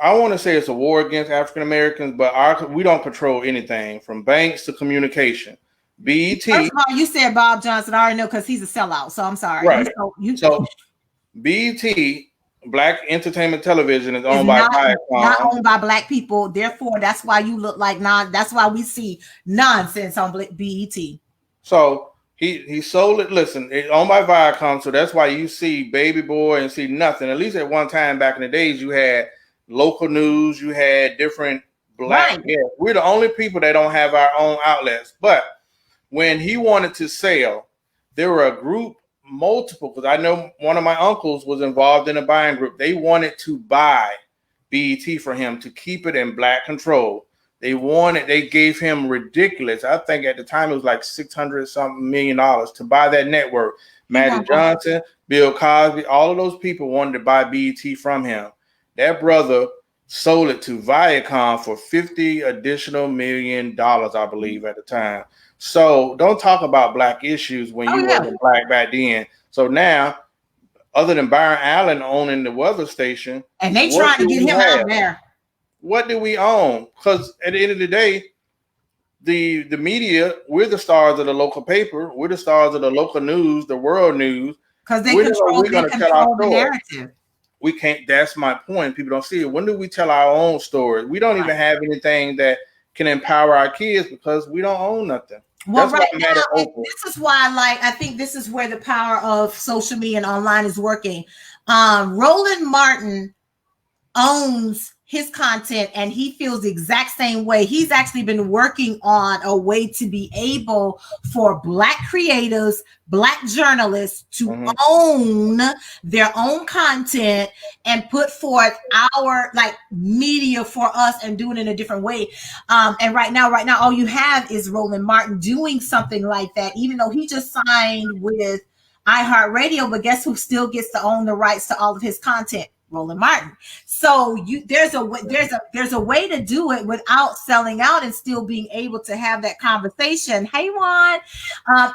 I want to say it's a war against African Americans, but we don't control anything from banks to communication. BET. First of all, you said Bob Johnson. I already know, because he's a sellout. So I'm sorry. Right. So BET, Black Entertainment Television, is owned by Viacom. Not owned by Black people. Therefore, that's why you look like that's why we see nonsense on BET. So he sold it. Listen, it's owned by Viacom, so that's why you see Baby Boy and see nothing. At least at one time back in the days, you had local news, you had different Black. Yeah, we're the only people that don't have our own outlets. But when he wanted to sell, there were a group, multiple, because I know one of my uncles was involved in a buying group. They wanted to buy BET for him to keep it in Black control. They gave him ridiculous. I think at the time it was like $600-something million to buy that network. Magic Johnson, Bill Cosby, all of those people wanted to buy BET from him. That brother sold it to Viacom for $50 additional million, I believe, at the time. So don't talk about Black issues when you were Black back then. So now, other than Byron Allen owning the weather station, and they trying to get him out there. What do we own? Because at the end of the day, the media, we're the stars of the local paper. We're the stars of the local news, the world news. Because they control the narrative. We can't. That's my point. People don't see it. When do we tell our own stories? We don't even have anything that can empower our kids, because we don't own nothing. Well, right now, this is why, I think this is where the power of social media and online is working. Roland Martin owns his content, and he feels the exact same way. He's actually been working on a way to be able for Black creators, Black journalists to own their own content and put forth our media for us and do it in a different way. And right now, all you have is Roland Martin doing something like that, even though he just signed with iHeartRadio, but guess who still gets to own the rights to all of his content? Roland Martin. So there's a way to do it without selling out and still being able to have that conversation. Hey, Juan.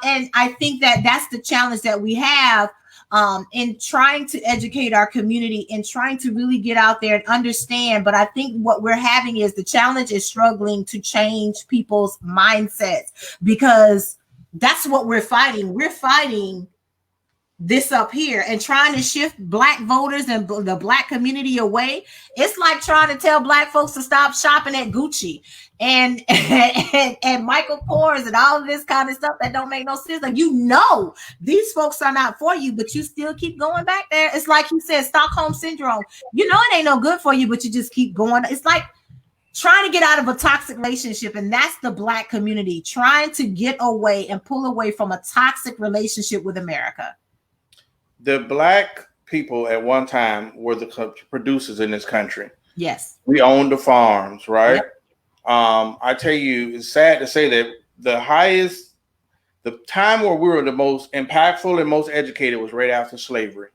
And I think that's the challenge that we have in trying to educate our community and trying to really get out there and understand. But I think what we're having is the challenge is struggling to change people's mindsets, because that's what we're fighting. We're fighting this up here and trying to shift Black voters and the Black community away. It's like trying to tell Black folks to stop shopping at Gucci and Michael Kors and all of this kind of stuff that don't make no sense. These folks are not for you, but you still keep going back there. It's like he said, Stockholm syndrome. It ain't no good for you, but you just keep going. It's like trying to get out of a toxic relationship, and that's the Black community trying to get away and pull away from a toxic relationship with America. The Black people at one time were the producers in this country. Yes. We owned the farms, right? Yep. I tell you, it's sad to say that the time where we were the most impactful and most educated was right after slavery.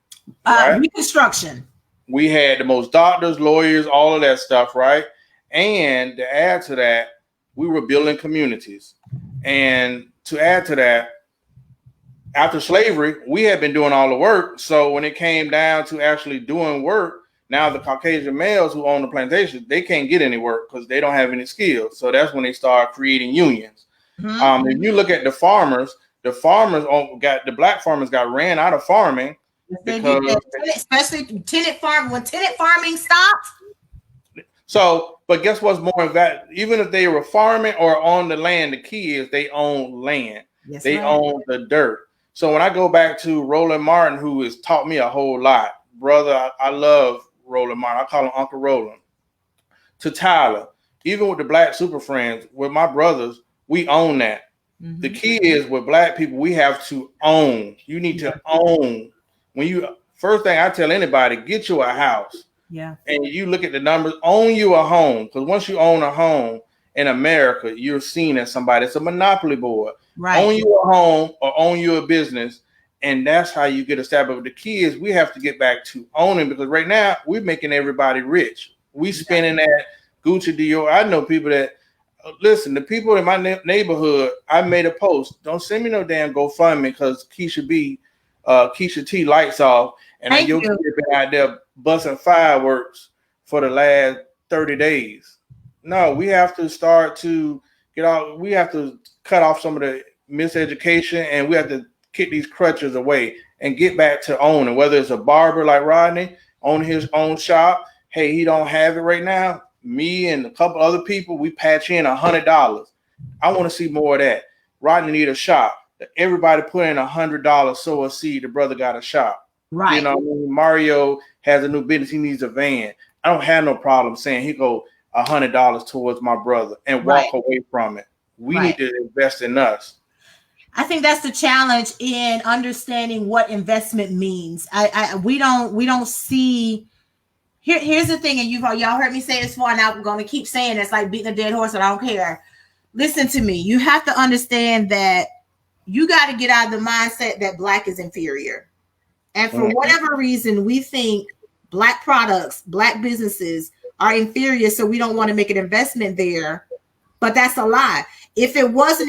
Right? Reconstruction. We had the most doctors, lawyers, all of that stuff, right? And to add to that, we were building communities. And to add to that, after slavery, we had been doing all the work. So when it came down to actually doing work, now the Caucasian males who own the plantation, they can't get any work because they don't have any skills. So that's when they start creating unions. Mm-hmm. If you look at the farmers got the Black farmers got ran out of farming. Because, especially tenant farm, when tenant farming stopped. So, but guess what's more that even if they were farming or on the land, the key is they own land. Yes, they own the dirt. So when I go back to Roland Martin, who has taught me a whole lot, brother, I love Roland Martin. I call him Uncle Roland. To Tyler, even with the Black Super Friends, with my brothers, we own that. Mm-hmm. The key is with Black people, we have to own. You need to own. When you first thing I tell anybody, get you a house. Yeah. And you look at the numbers, own you a home. Because once you own a home in America, you're seen as somebody. It's a monopoly board. Right. Own you a home or own you a business. And that's how you get established. But the key is we have to get back to owning, because right now we're making everybody rich. We spending that Gucci Dior. I know people that listen, the people in my neighborhood, I made a post. Don't send me no damn GoFundMe because Keisha T lights off, and then your kid been out there busting fireworks for the last 30 days. No, we have to start to get out. We have to cut off some of the miseducation, and we have to kick these crutches away and get back to owning. Whether it's a barber like Rodney, own his own shop. Hey, he don't have it right now. Me and a couple other people, we patch in $100. I want to see more of that. Rodney need a shop. Everybody put in $100, sow a seed. The brother got a shop. Right. You know, Mario has a new business. He needs a van. I don't have no problem saying he go $100 towards my brother and walk away from it. We need to invest in us. I think that's the challenge in understanding what investment means. We don't see. Here's the thing, and y'all heard me say this before, and I'm going to keep saying it's like beating a dead horse, and I don't care. Listen to me. You have to understand that you got to get out of the mindset that Black is inferior. And for whatever reason, we think Black products, Black businesses are inferior, so we don't want to make an investment there. But that's a lie. If it was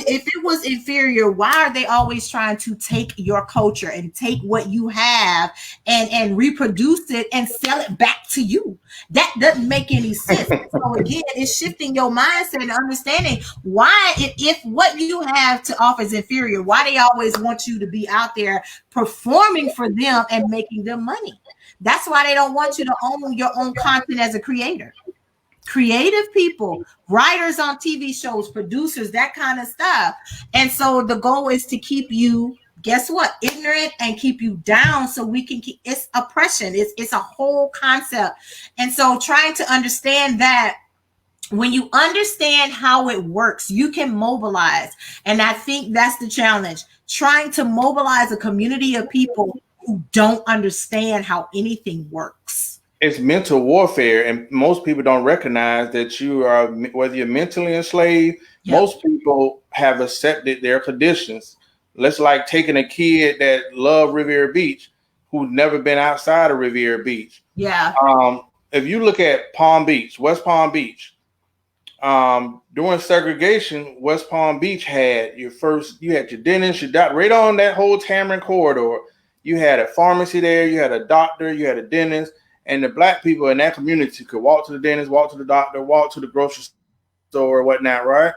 inferior, why are they always trying to take your culture and take what you have and reproduce it and sell it back to you? That doesn't make any sense. So again, it's shifting your mindset and understanding why, if what you have to offer is inferior, why they always want you to be out there performing for them and making them money. That's why they don't want you to own your own content as a creator. Creative people, writers on TV shows, producers, that kind of stuff. And so the goal is to keep you, guess what, ignorant and keep you down so we can keep, it's oppression. It's a whole concept. And so trying to understand that when you understand how it works, you can mobilize. And I think that's the challenge, trying to mobilize a community of people who don't understand how anything works. It's mental warfare, and most people don't recognize that you are, whether you're mentally enslaved, most people have accepted their conditions. Let's like taking a kid that loved Riviera Beach who's never been outside of Riviera Beach. Yeah. If you look at Palm Beach, West Palm Beach, during segregation, West Palm Beach had you had your dentist, your doctor, right on that whole Tamarind corridor. You had a pharmacy there, you had a doctor, you had a dentist. And the Black people in that community could walk to the dentist, walk to the doctor, walk to the grocery store or whatnot, right?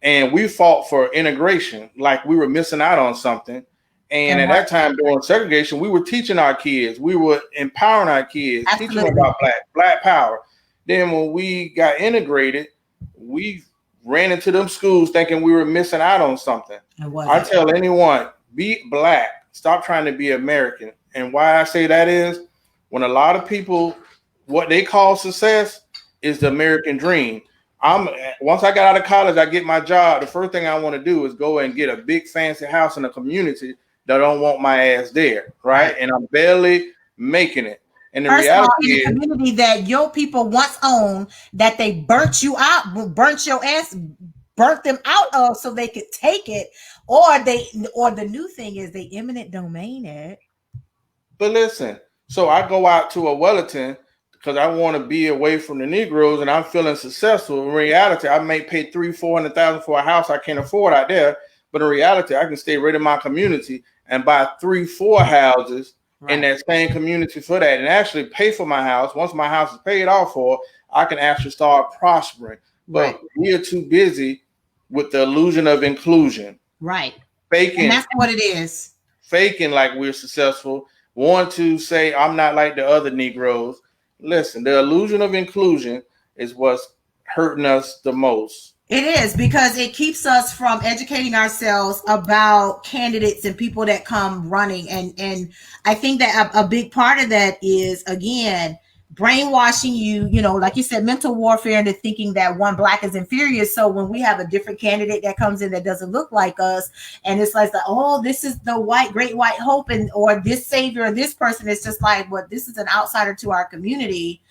And we fought for integration, like we were missing out on something. And at that time during segregation, we were teaching our kids, we were empowering our kids, teaching them about Black power. Then when we got integrated, we ran into them schools thinking we were missing out on something. I tell anyone, be Black, stop trying to be American. And why I say that is, when a lot of people, what they call success is the American dream. Once I got out of college, I get my job. The first thing I want to do is go and get a big fancy house in a community that don't want my ass there, right? And I'm barely making it. And the First of all, reality in a is, community that your people once owned, that they burnt you out, burnt your ass, burnt them out of, so they could take it, or the new thing is they eminent domain it. but listen, so I go out to a Wellington because I want to be away from the Negroes and I'm feeling successful. In reality, I may pay $300,000-$400,000 for a house I can't afford out there, but in reality, I can stay right in my community and buy 3-4 houses in that same community for that, and actually pay for my house. Once my house is paid off for, I can actually start prospering. But we are too busy with the illusion of inclusion. Right. Faking. And that's what it is. Faking like we're successful. Want to say I'm not like the other Negroes. Listen, the illusion of inclusion is what's hurting us the most. It is, because it keeps us from educating ourselves about candidates and people that come running. And I think that a big part of that is, again, brainwashing you, like you said, mental warfare into thinking that one black is inferior. So when we have a different candidate that comes in that doesn't look like us, and it's like, oh, this is the great white hope, or this savior, or this person, is just like, well, this is an outsider to our community.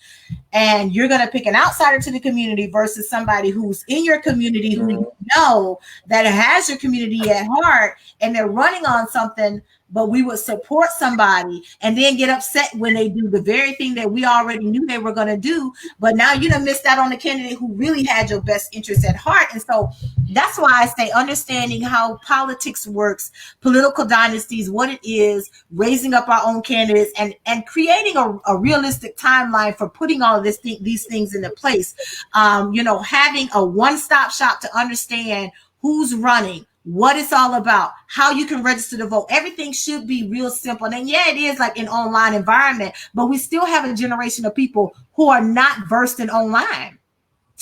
And you're going to pick an outsider to the community versus somebody who's in your community, who you know that has your community at heart, and they're running on something. But we would support somebody and then get upset when they do the very thing that we already knew they were going to do. But now you done missed out on the candidate who really had your best interest at heart. And so that's why I say understanding how politics works, political dynasties, what it is, raising up our own candidates, and creating a realistic timeline for putting all of these things into place. Having a one-stop shop to understand who's running, what it's all about, how you can register to vote. Everything should be real simple. And yeah, it is like an online environment, but we still have a generation of people who are not versed in online.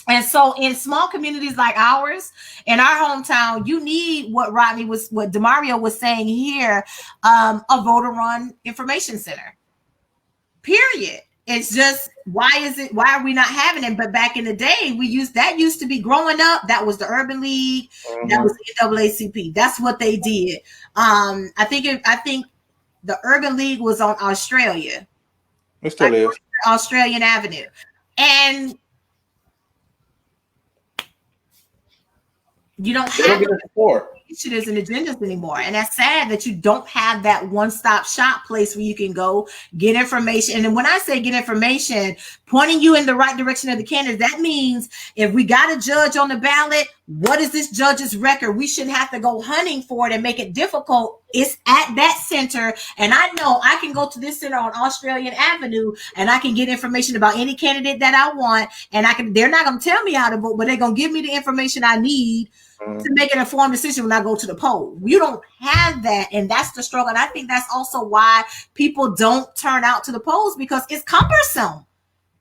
And so in small communities like ours, in our hometown, you need what Demario was saying here, a voter run information center, period. It's just, why are we not having it? But back in the day, that used to be, growing up, that was the Urban League, that was the NAACP. That's what they did. I think the Urban League was on Australia. It still is. Australian Avenue. And you don't have initiatives and agendas anymore. And that's sad that you don't have that one-stop shop place where you can go get information. And when I say get information, pointing you in the right direction of the candidate, that means if we got a judge on the ballot, what is this judge's record? We shouldn't have to go hunting for it and make it difficult. It's at that center. And I know I can go to this center on Australian Avenue and I can get information about any candidate that I want. And they're not going to tell me how to vote, but they're going to give me the information I need to make an informed decision when I go to the poll. You don't have that. And that's the struggle. And I think that's also why people don't turn out to the polls, because it's cumbersome.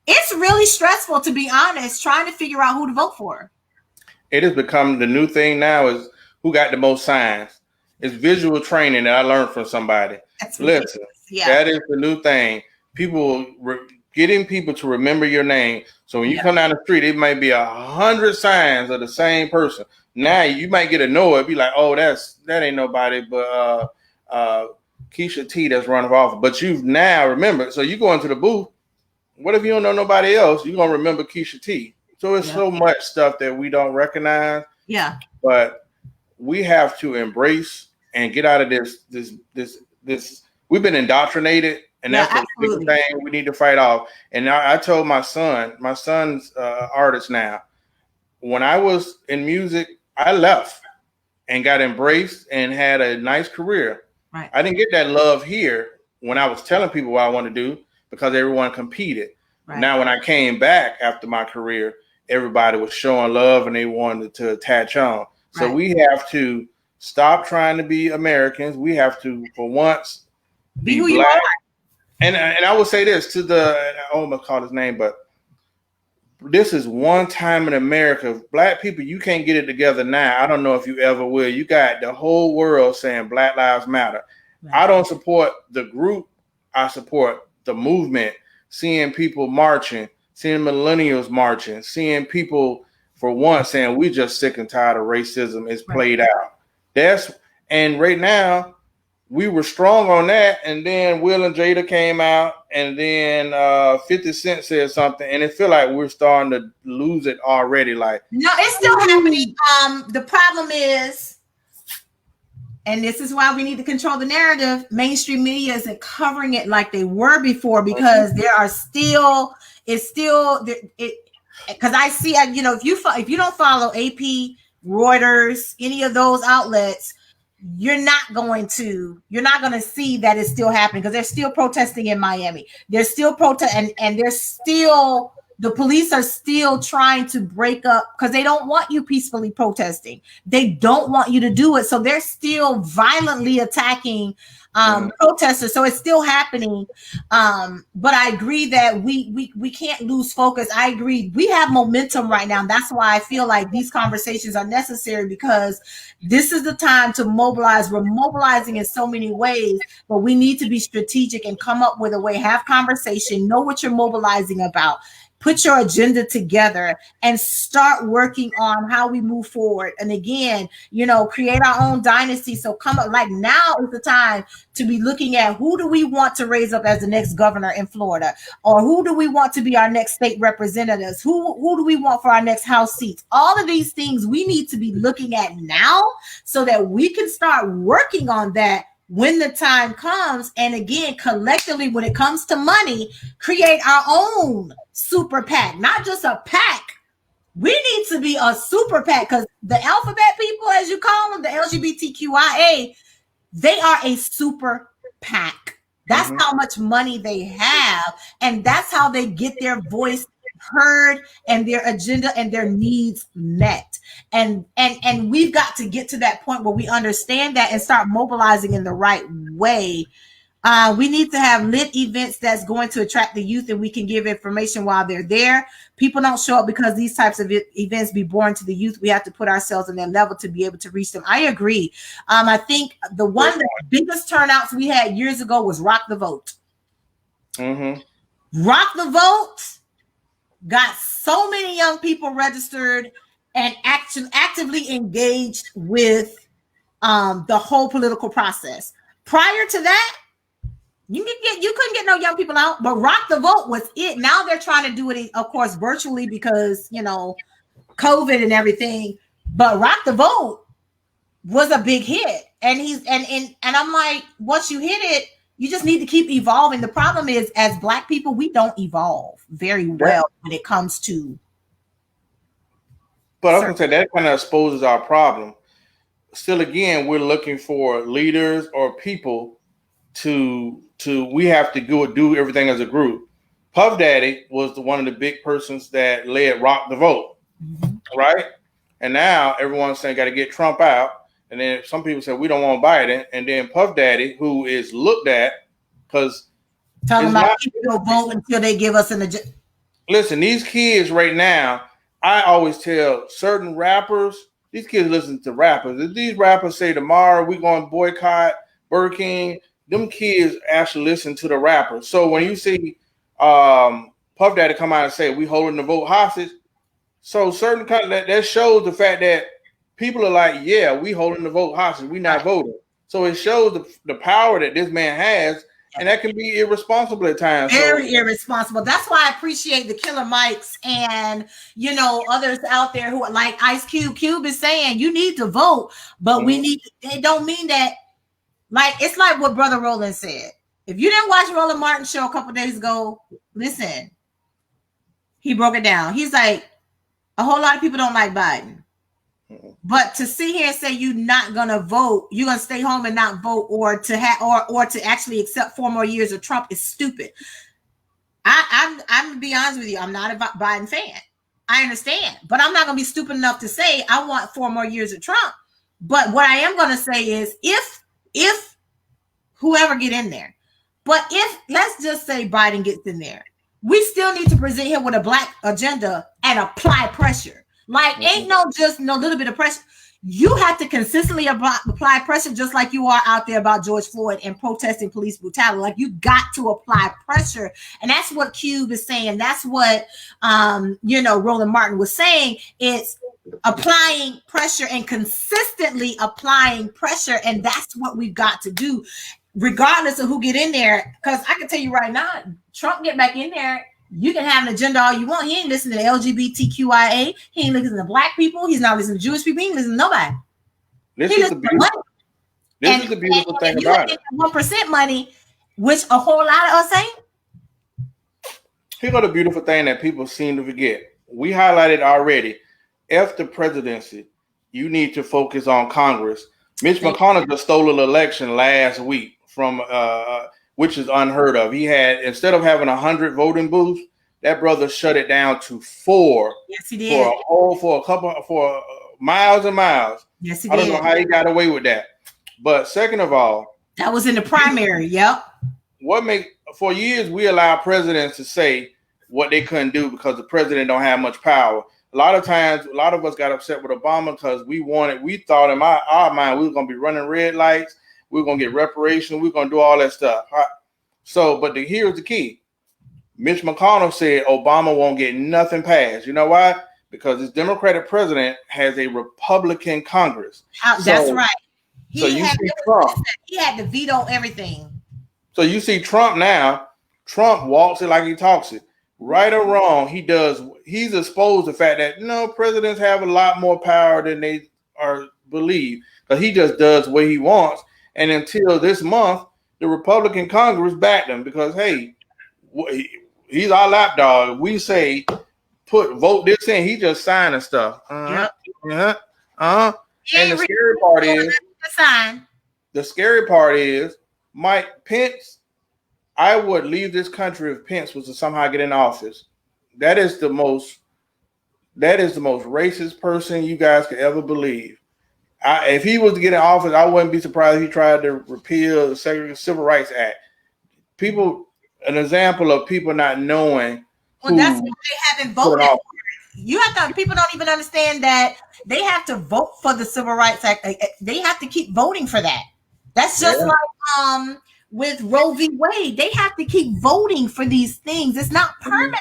It's really stressful, to be honest, trying to figure out who to vote for. It has become the new thing now is who got the most signs. It's visual training that I learned from somebody. Listen, that is the new thing. Getting people to remember your name. So when you come down the street, it might be 100 signs of the same person. Now you might get a no. It'd be like, oh, that ain't nobody but Keisha T that's running for office. But you've now remembered. So you go into the booth. What if you don't know nobody else? You're gonna remember Keisha T. So it's so much stuff that we don't recognize. Yeah. But we have to embrace and get out of this. We've been indoctrinated, and that's the big thing we need to fight off. And I told my son's artist now. When I was in music, I left and got embraced and had a nice career. Right. I didn't get that love here when I was telling people what I want to do because everyone competed. Right. Now, when I came back after my career, everybody was showing love and they wanted to attach on. So we have to stop trying to be Americans. We have to, for once, be who black. You are. And I will say this to I almost called his name, but this is one time in America. Black people, you can't get it together now. I don't know if you ever will. You got the whole world saying Black Lives Matter. Right. I don't support the group. I support the movement. Seeing people marching, seeing millennials marching, seeing people for once saying we just sick and tired of racism. It's played out. And right now we were strong on that, and then Will and Jada came out, and then 50 Cent said something, and it feel like we're starting to lose it already. Like, no, it's still happening. The problem is, and this is why we need to control the narrative, mainstream media isn't covering it like they were before, because there are still, because I see, you know, if you don't follow AP, Reuters, any of those outlets, you're not going to see that it's still happening, because they're still protesting in Miami. They're still and they're still, the police are still trying to break up, because they don't want you peacefully protesting. They don't want you to do it. So they're still violently attacking protesters. So it's still happening. But I agree that we can't lose focus. I agree. We have momentum right now. That's why I feel like these conversations are necessary, because this is the time to mobilize. We're mobilizing in so many ways, but we need to be strategic and come up with a way, have conversation, know what you're mobilizing about. Put your agenda together and start working on how we move forward. And again, you know, create our own dynasty. So come up, like, now is the time to be looking at who do we want to raise up as the next governor in Florida, or who do we want to be our next state representatives? Who do we want for our next House seats? All of these things we need to be looking at now, so that we can start working on that when the time comes. And again, collectively, when it comes to money, create our own super PAC, not just a PAC. We need to be a super PAC, because the alphabet people, as you call them, the LGBTQIA, they are a super PAC. That's how much money they have, and that's how they get their voice heard and their agenda and their needs met. And we've got to get to that point where we understand that and start mobilizing in the right way. We need to have lit events that's going to attract the youth, and we can give information while they're there. People don't show up because these types of events be born to the youth. We have to put ourselves on their level to be able to reach them. I agree. I think the biggest turnouts we had years ago was Rock the Vote. Rock the Vote got so many young people registered and actively engaged with the whole political process. Prior to that, you couldn't get no young people out, but Rock the Vote was it. Now they're trying to do it, of course, virtually, because, you know, COVID and everything. But Rock the Vote was a big hit, and I'm like, once you hit it, you just need to keep evolving. The problem is, as Black people, we don't evolve very well when it comes to. But I was going to say that kind of exposes our problem. Still, again, we're looking for leaders or people to we have to do everything as a group. Puff Daddy was one of the big persons that led Rock the Vote, right? And now everyone's saying got to get Trump out. And then some people say we don't want Biden. And then Puff Daddy, who is looked at, because talking about people don't vote until they give us an agenda. Listen, these kids right now, I always tell certain rappers, these kids listen to rappers. If these rappers say tomorrow we're going to boycott Burger King, them kids actually listen to the rappers. So when you see Puff Daddy come out and say we holding the vote hostage, so certain kind of that shows the fact that people are like, yeah, we holding the vote hostage, we not voting. So it shows the power that this man has, and that can be irresponsible at times. Very irresponsible. That's why I appreciate the Killer Mikes and, you know, others out there who are like Ice Cube. Cube is saying you need to vote, but we need. It don't mean that. Like, it's like what Brother Roland said. If you didn't watch Roland Martin's show a couple days ago, listen. He broke it down. He's like, a whole lot of people don't like Biden. But to sit here and say you're not gonna vote, you're gonna stay home and not vote, or to actually accept 4 more years of Trump is stupid. I'm gonna be honest with you. I'm not a Biden fan. I understand, but I'm not gonna be stupid enough to say I want 4 more years of Trump. But what I am gonna say is, if whoever get in there, but if let's just say Biden gets in there, we still need to present him with a Black agenda and apply pressure. Like, ain't no little bit of pressure. You have to consistently apply pressure, just like you are out there about George Floyd and protesting police brutality. Like, you got to apply pressure. And that's what Cube is saying. That's what, Roland Martin was saying. It's applying pressure and consistently applying pressure. And that's what we've got to do, regardless of who get in there. Because I can tell you right now, Trump get back in there, you can have an agenda all you want. He ain't listening to LGBTQIA. He ain't listening to black people. He's not listening to Jewish people. He ain't listening to nobody. This is the beautiful thing about it. 1% money, which a whole lot of us ain't. Here's the beautiful thing that people seem to forget. We highlighted already. F the presidency. You need to focus on Congress. Mitch McConnell just stole an election last week from which is unheard of. He had, instead of having 100 voting booths, that brother shut it down to 4. Yes, he did. For miles and miles. Yes, he did. I don't know how he got away with that. But second of all, that was in the primary. Yep. For years we allowed presidents to say what they couldn't do because the president don't have much power. A lot of times, a lot of us got upset with Obama because we thought in our mind we were going to be running red lights. We were going to get reparations. We were going to do all that stuff. But here's the key. Mitch McConnell said Obama won't get nothing passed. You know why? Because this Democratic president has a Republican Congress. That's right. He had to veto everything. So you see Trump now. Trump walks it like he talks it. Right or wrong, he's exposed the fact that presidents have a lot more power than they believe, because he just does what he wants. And until this month, the Republican Congress backed him because, hey, he's our lapdog. We say vote this in, he just signing stuff. And the scary part is Mike Pence. I would leave this country if Pence was to somehow get in office. That is the most racist person you guys could ever believe. If he was to get in office, I wouldn't be surprised if he tried to repeal the Civil Rights Act. An example of people not knowing. Well, that's why they haven't voted. People don't even understand that they have to vote for the Civil Rights Act. They have to keep voting for that. That's just like with Roe v. Wade. They have to keep voting for these things. It's not permanent.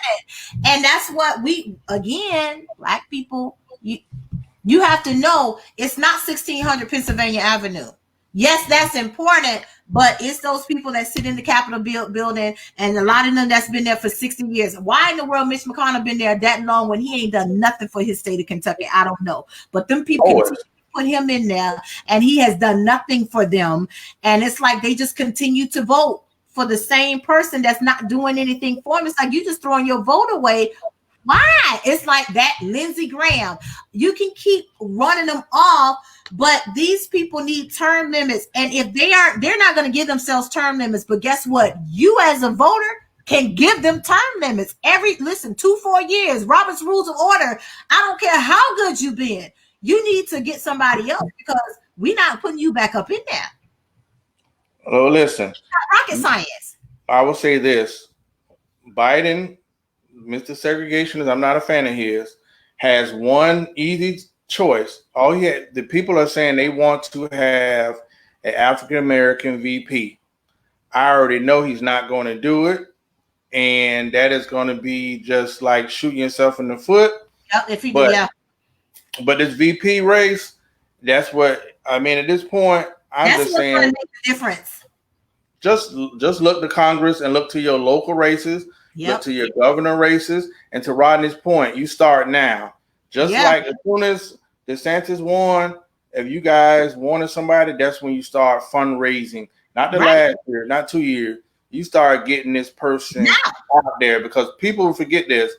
And that's what black people, you have to know, it's not 1600 Pennsylvania Avenue. Yes, that's important, but it's those people that sit in the Capitol building, and a lot of them that's been there for 60 years. Why in the world Mitch McConnell been there that long when he ain't done nothing for his state of Kentucky? I don't know. But them people put him in there, and he has done nothing for them. And it's like they just continue to vote for the same person that's not doing anything for them. It's like you just throwing your vote away. Why? It's like that Lindsey Graham. You can keep running them off, but these people need term limits. And if they're not going to give themselves term limits. But guess what? You as a voter can give them term limits. 2-4 years, Robert's Rules of Order. I don't care how good you've been. You need to get somebody else because we're not putting you back up in there. Oh, listen. It's not rocket science. I will say this. Biden, Mr. Segregationist, I'm not a fan of his, has one easy choice. The people are saying they want to have an African-American VP. I already know he's not going to do it. And that is going to be just like shooting yourself in the foot. Yep, But this VP race, that's what at this point, I'm just saying, make the difference. Just look to Congress and look to your local races, look to your governor races, and to Rodney's point, you start now. Like as soon as DeSantis won, if you guys wanted somebody, that's when you start fundraising. Not last year, not 2 years. You start getting this person out there, because people forget this.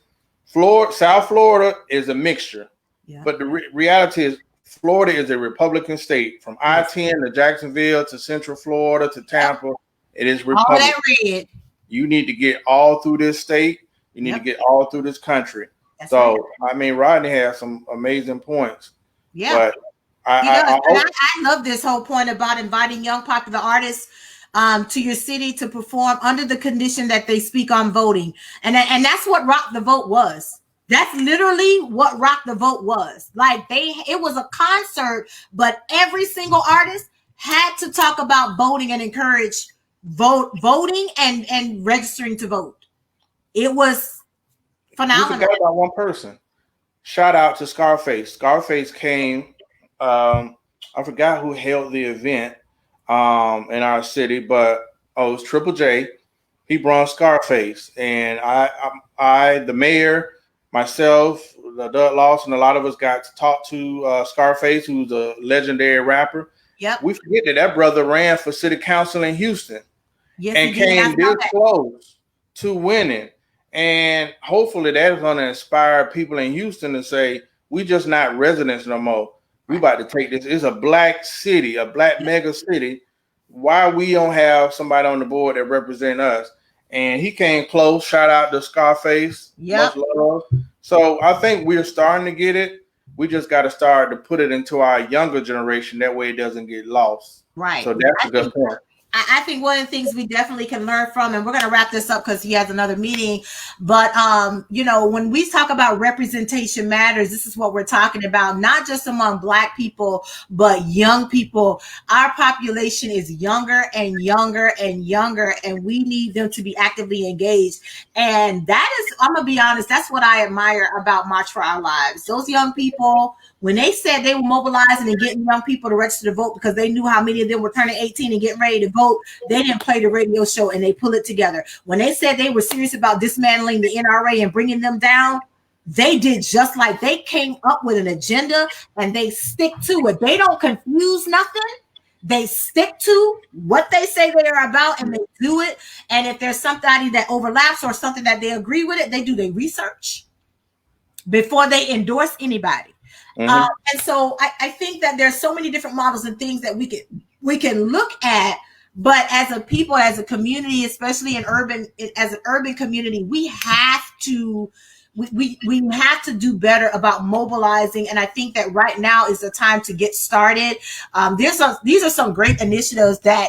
South Florida is a mixture. Yeah. But the reality is Florida is a Republican state. From I-10 to Jacksonville to Central Florida to Tampa, it is Republican. All that red. You need to get all through this state. You need to get all through this country. That's right. Rodney has some amazing points. Yeah. But I love this whole point about inviting young popular artists to your city to perform under the condition that they speak on voting. And that's what Rock the Vote was. That's literally what Rock the Vote was. Like it was a concert, but every single artist had to talk about voting and encourage voting and registering to vote. It was phenomenal. We forgot about one person. Shout out to Scarface. Scarface came. I forgot who held the event in our city, but it was Triple J. He brought Scarface, and I, the mayor, myself, Doug Lawson, a lot of us got to talk to Scarface, who's a legendary rapper. Yep. We forget that brother ran for city council in Houston, and came this close to winning. And hopefully that is going to inspire people in Houston to say, we just not residents no more. We about to take this. It's a black city, a black mega city. Why we don't have somebody on the board that represent us? And he came close. Shout out to Scarface. Yeah. So I think we're starting to get it. We just got to start to put it into our younger generation. That way it doesn't get lost. Right. So that's a good point. I think one of the things we definitely can learn from, and we're going to wrap this up because he has another meeting. But, when we talk about representation matters, this is what we're talking about, not just among Black people, but young people. Our population is younger and younger and younger, and we need them to be actively engaged. And that is, I'm going to be honest, that's what I admire about March for Our Lives. Those young people, when they said they were mobilizing and getting young people to register to vote because they knew how many of them were turning 18 and getting ready to vote, they didn't play the radio show and they pull it together. When they said they were serious about dismantling the NRA and bringing them down, they did just like they came up with an agenda and they stick to it. They don't confuse nothing. They stick to what they say they are about and they do it. And if there's somebody that overlaps or something that they agree with it, they do their research before they endorse anybody. Mm-hmm. And so I think that there's so many different models and things that we can look at, but as a people, as a community, especially as an urban community, we have to do better about mobilizing. And I think that right now is the time to get started. These are some great initiatives that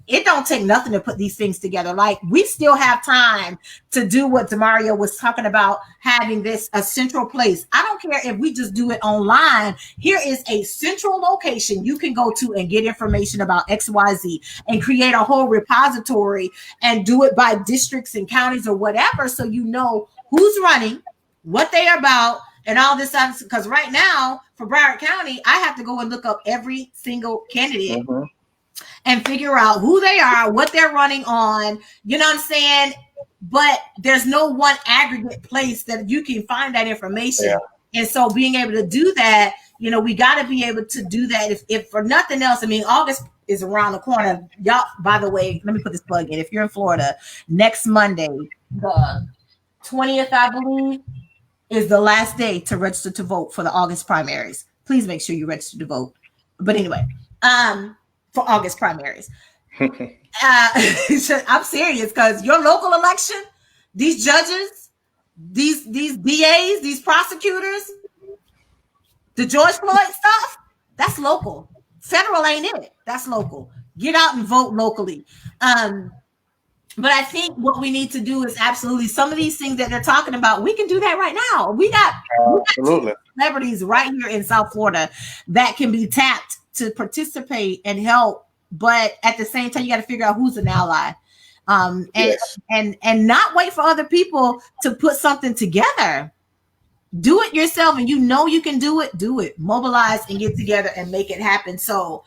it don't take nothing to put these things together. Like, we still have time to do what Demario was talking about, having a central place. I don't care if we just do it online. Here is a central location you can go to and get information about XYZ and create a whole repository and do it by districts and counties or whatever. So you know who's running, what they are about, and all this. Because right now for Broward County, I have to go and look up every single candidate. Mm-hmm. And figure out who they are, what they're running on, you know what I'm saying? But there's no one aggregate place that you can find that information. Yeah. And so being able to do that, we got to be able to do that. If for nothing else, I mean, August is around the corner. Y'all, by the way, let me put this plug in. If you're in Florida, next Monday, the 20th, I believe, is the last day to register to vote for the August primaries. Please make sure you register to vote. But anyway, for August primaries. I'm serious, because your local election, these judges, these DAs, these prosecutors, the George Floyd stuff, that's local. Federal ain't it. That's local. Get out and vote locally. But I think what we need to do is absolutely some of these things that they're talking about, we can do that right now. We got celebrities right here in South Florida that can be tapped to participate and help, but at the same time, you got to figure out who's an ally, and not wait for other people to put something together. Do it yourself, and you can do it. Do it. Mobilize and get together and make it happen. So,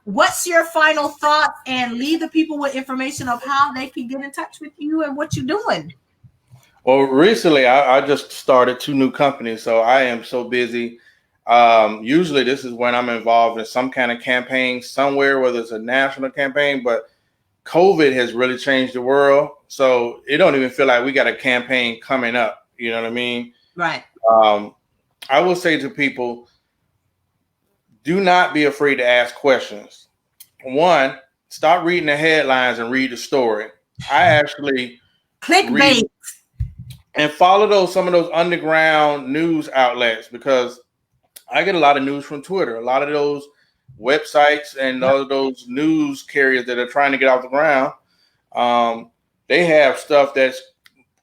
what's your final thought? And leave the people with information of how they can get in touch with you and what you're doing. Well, recently I just started 2 new companies, so I am so busy. Usually this is when I'm involved in some kind of campaign somewhere, whether it's a national campaign, but COVID has really changed the world. So it don't even feel like we got a campaign coming up. You know what I mean? Right. I will say to people, do not be afraid to ask questions. One, stop reading the headlines and read the story. I actually clickbait and follow some of those underground news outlets, because I get a lot of news from Twitter, a lot of those websites and all of those news carriers that are trying to get off the ground. They have stuff that's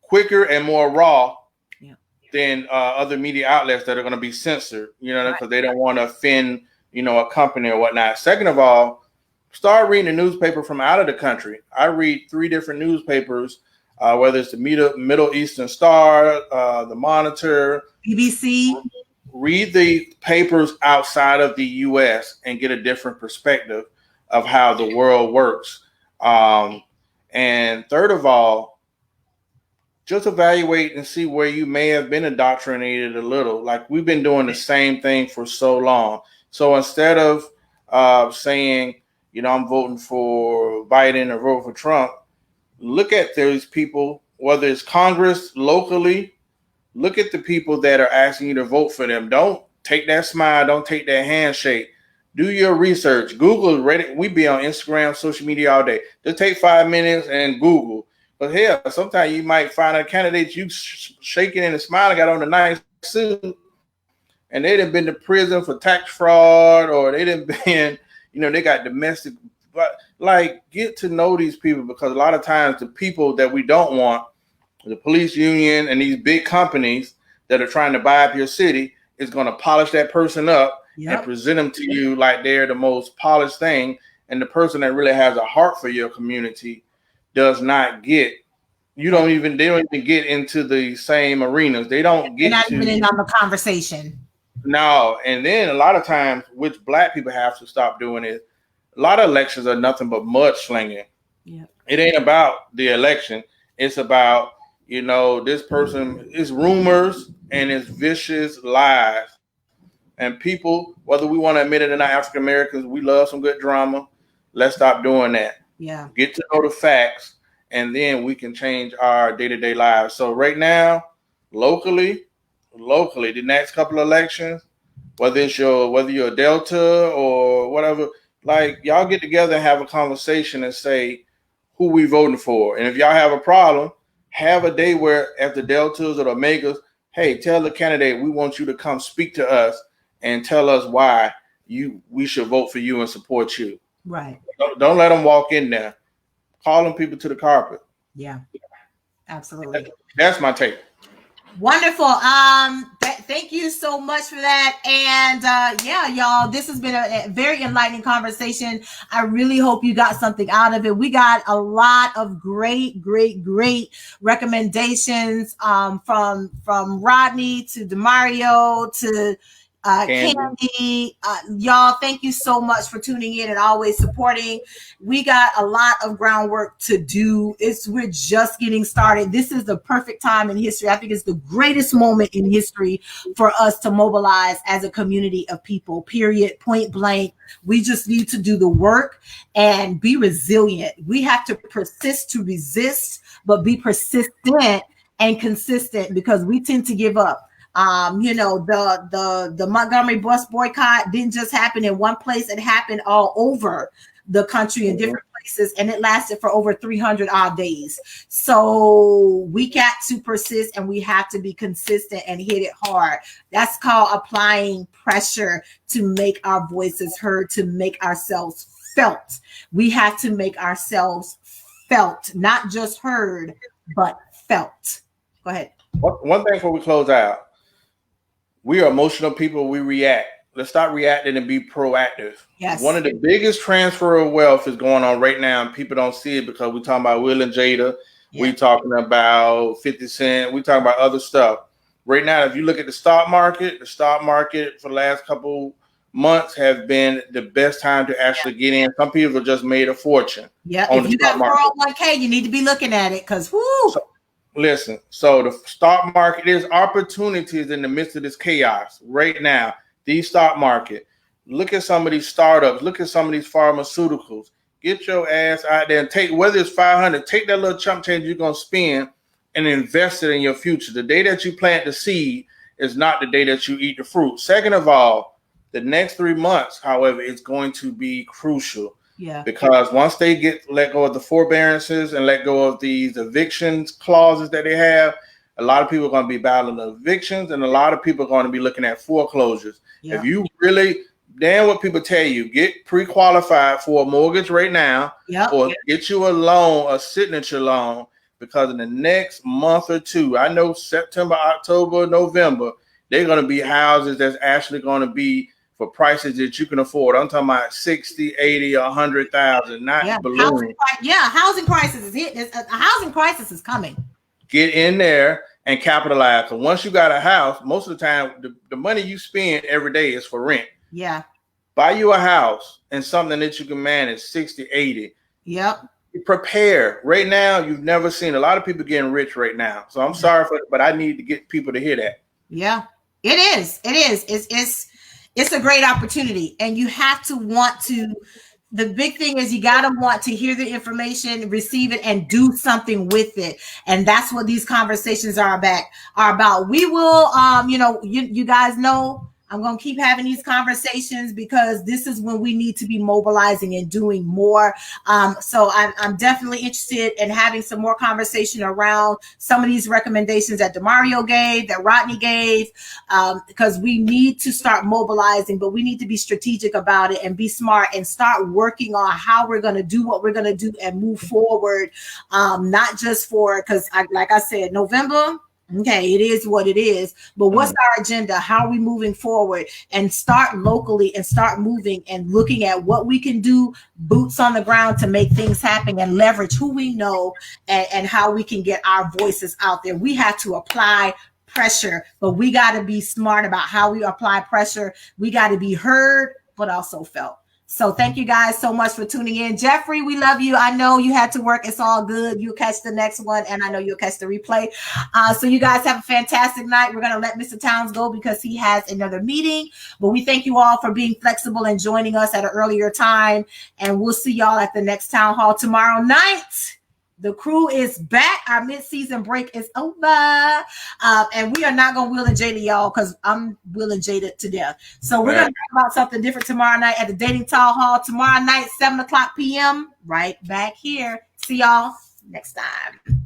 quicker and more raw than other media outlets that are going to be censored, because they don't want to offend, a company or whatnot. Second of all, start reading a newspaper from out of the country. I read 3 different newspapers, whether it's the Middle Eastern Star, the Monitor, BBC. Read the papers outside of the U.S. and get a different perspective of how the world works. And third of all, just evaluate and see where you may have been indoctrinated a little. Like, we've been doing the same thing for so long. So instead of saying, I'm voting for Biden or vote for Trump, look at those people, whether it's Congress, locally. Look at the people that are asking you to vote for them. Don't take that smile. Don't take that handshake. Do your research. Google, Reddit. We be on Instagram, social media all day. Just take 5 minutes and Google. But hell, sometimes you might find a candidate you shaking and smiling, got on a nice suit, and they done been to prison for tax fraud, or they done been, they got domestic. But get to know these people, because a lot of times the people that we don't want, the police union and these big companies that are trying to buy up your city, is going to polish that person up and present them to you like they're the most polished thing. And the person that really has a heart for your community does not get. They don't even get into the same arenas. They don't get. They're not even in on the conversation. No, and then a lot of times, which Black people have to stop doing, is a lot of elections are nothing but mudslinging. Yeah, it ain't about the election. It's about, this person, it's rumors and it's vicious lies. And people, whether we want to admit it or not, African Americans, we love some good drama. Let's stop doing that. Yeah. Get to know the facts, and then we can change our day-to-day lives. So right now, locally, the next couple of elections, whether you're a Delta or whatever, y'all get together and have a conversation and say who we voting for. And if y'all have a problem, have a day where, as the Deltas or the Omegas, hey, tell the candidate we want you to come speak to us and tell us why we should vote for you and support you. Right. Don't let them walk in there. Call them people to the carpet. Yeah, absolutely. That's my take. Wonderful. Thank you so much for that. And y'all, this has been a very enlightening conversation. I really hope you got something out of it. We got a lot of great recommendations from Rodney to Demario to Candy. Y'all, thank you so much for tuning in and always supporting. We got a lot of groundwork to do. We're just getting started. This is the perfect time in history. I think it's the greatest moment in history for us to mobilize as a community of people, period, point blank. We just need to do the work and be resilient. We have to persist to resist, but be persistent and consistent, because we tend to give up. The Montgomery bus boycott didn't just happen in one place. It happened all over the country in different places, and it lasted for over 300 odd days. So we got to persist, and we have to be consistent and hit it hard. That's called applying pressure to make our voices heard, to make ourselves felt. We have to make ourselves felt, not just heard, but felt. Go ahead. One thing before we close out. We are emotional people. We react. Let's stop reacting and be proactive. Yes. One of the biggest transfer of wealth is going on right now, and people don't see it because we're talking about Will and Jada. Yeah. We're talking about 50 Cent. We're talking about other stuff. Right now, if you look at the stock market for the last couple months have been the best time to actually get in. Some people have just made a fortune. Yeah. If you got 401k, you need to be looking at it, because Listen, so the stock market, there's opportunities in the midst of this chaos right now. The stock market, look at some of these startups, look at some of these pharmaceuticals. Get your ass out there and take, whether it's 500, take that little chump change you're going to spend and invest it in your future. The day that you plant the seed is not the day that you eat the fruit. Second of all, the next 3 months, however, is going to be crucial. Yeah. Because once they let go of the forbearances and let go of these evictions clauses that they have, a lot of people are going to be battling evictions, and a lot of people are going to be looking at foreclosures. Yeah. If you really, damn what people tell you, get pre-qualified for a mortgage right now, or get you a loan, a signature loan, because in the next month or two, I know September, October, November, they're going to be houses that's actually going to be for prices that you can afford. I'm talking about 60, 80, 100,000, not balloon. Housing crisis is hit. A housing crisis is coming. Get in there and capitalize. So once you got a house, most of the time, the money you spend every day is for rent. Yeah. Buy you a house and something that you can manage 60, 80. Yep. Prepare. Right now, you've never seen a lot of people getting rich right now. So I'm sorry for it, but I need to get people to hear that. Yeah, it is. It is. It's a great opportunity, and you have to want to. The big thing is you got to want to hear the information, receive it, and do something with it. And that's what these conversations are about. We will, you guys know, I'm going to keep having these conversations because this is when we need to be mobilizing and doing more. So I'm definitely interested in having some more conversation around some of these recommendations that Demario gave, that Rodney gave, because we need to start mobilizing, but we need to be strategic about it and be smart and start working on how we're going to do what we're going to do and move forward. Not just because like I said, November, okay, it is what it is, but what's our agenda? How are we moving forward? And start locally and start moving and looking at what we can do, boots on the ground to make things happen and leverage who we know and how we can get our voices out there. We have to apply pressure, but we got to be smart about how we apply pressure. We got to be heard, but also felt. So thank you guys so much for tuning in. Jeffrey, we love you. I know you had to work. It's all good. You'll catch the next one, and I know you'll catch the replay. So you guys have a fantastic night. We're going to let Mr. Towns go because he has another meeting. But we thank you all for being flexible and joining us at an earlier time. And we'll see y'all at the next town hall tomorrow night. The crew is back. Our mid-season break is over. And we are not going to Will and Jada, y'all, because I'm Will and Jada to death. So we're going to talk about something different tomorrow night at the Dating Town Hall. Tomorrow night, 7 o'clock p.m. right back here. See y'all next time.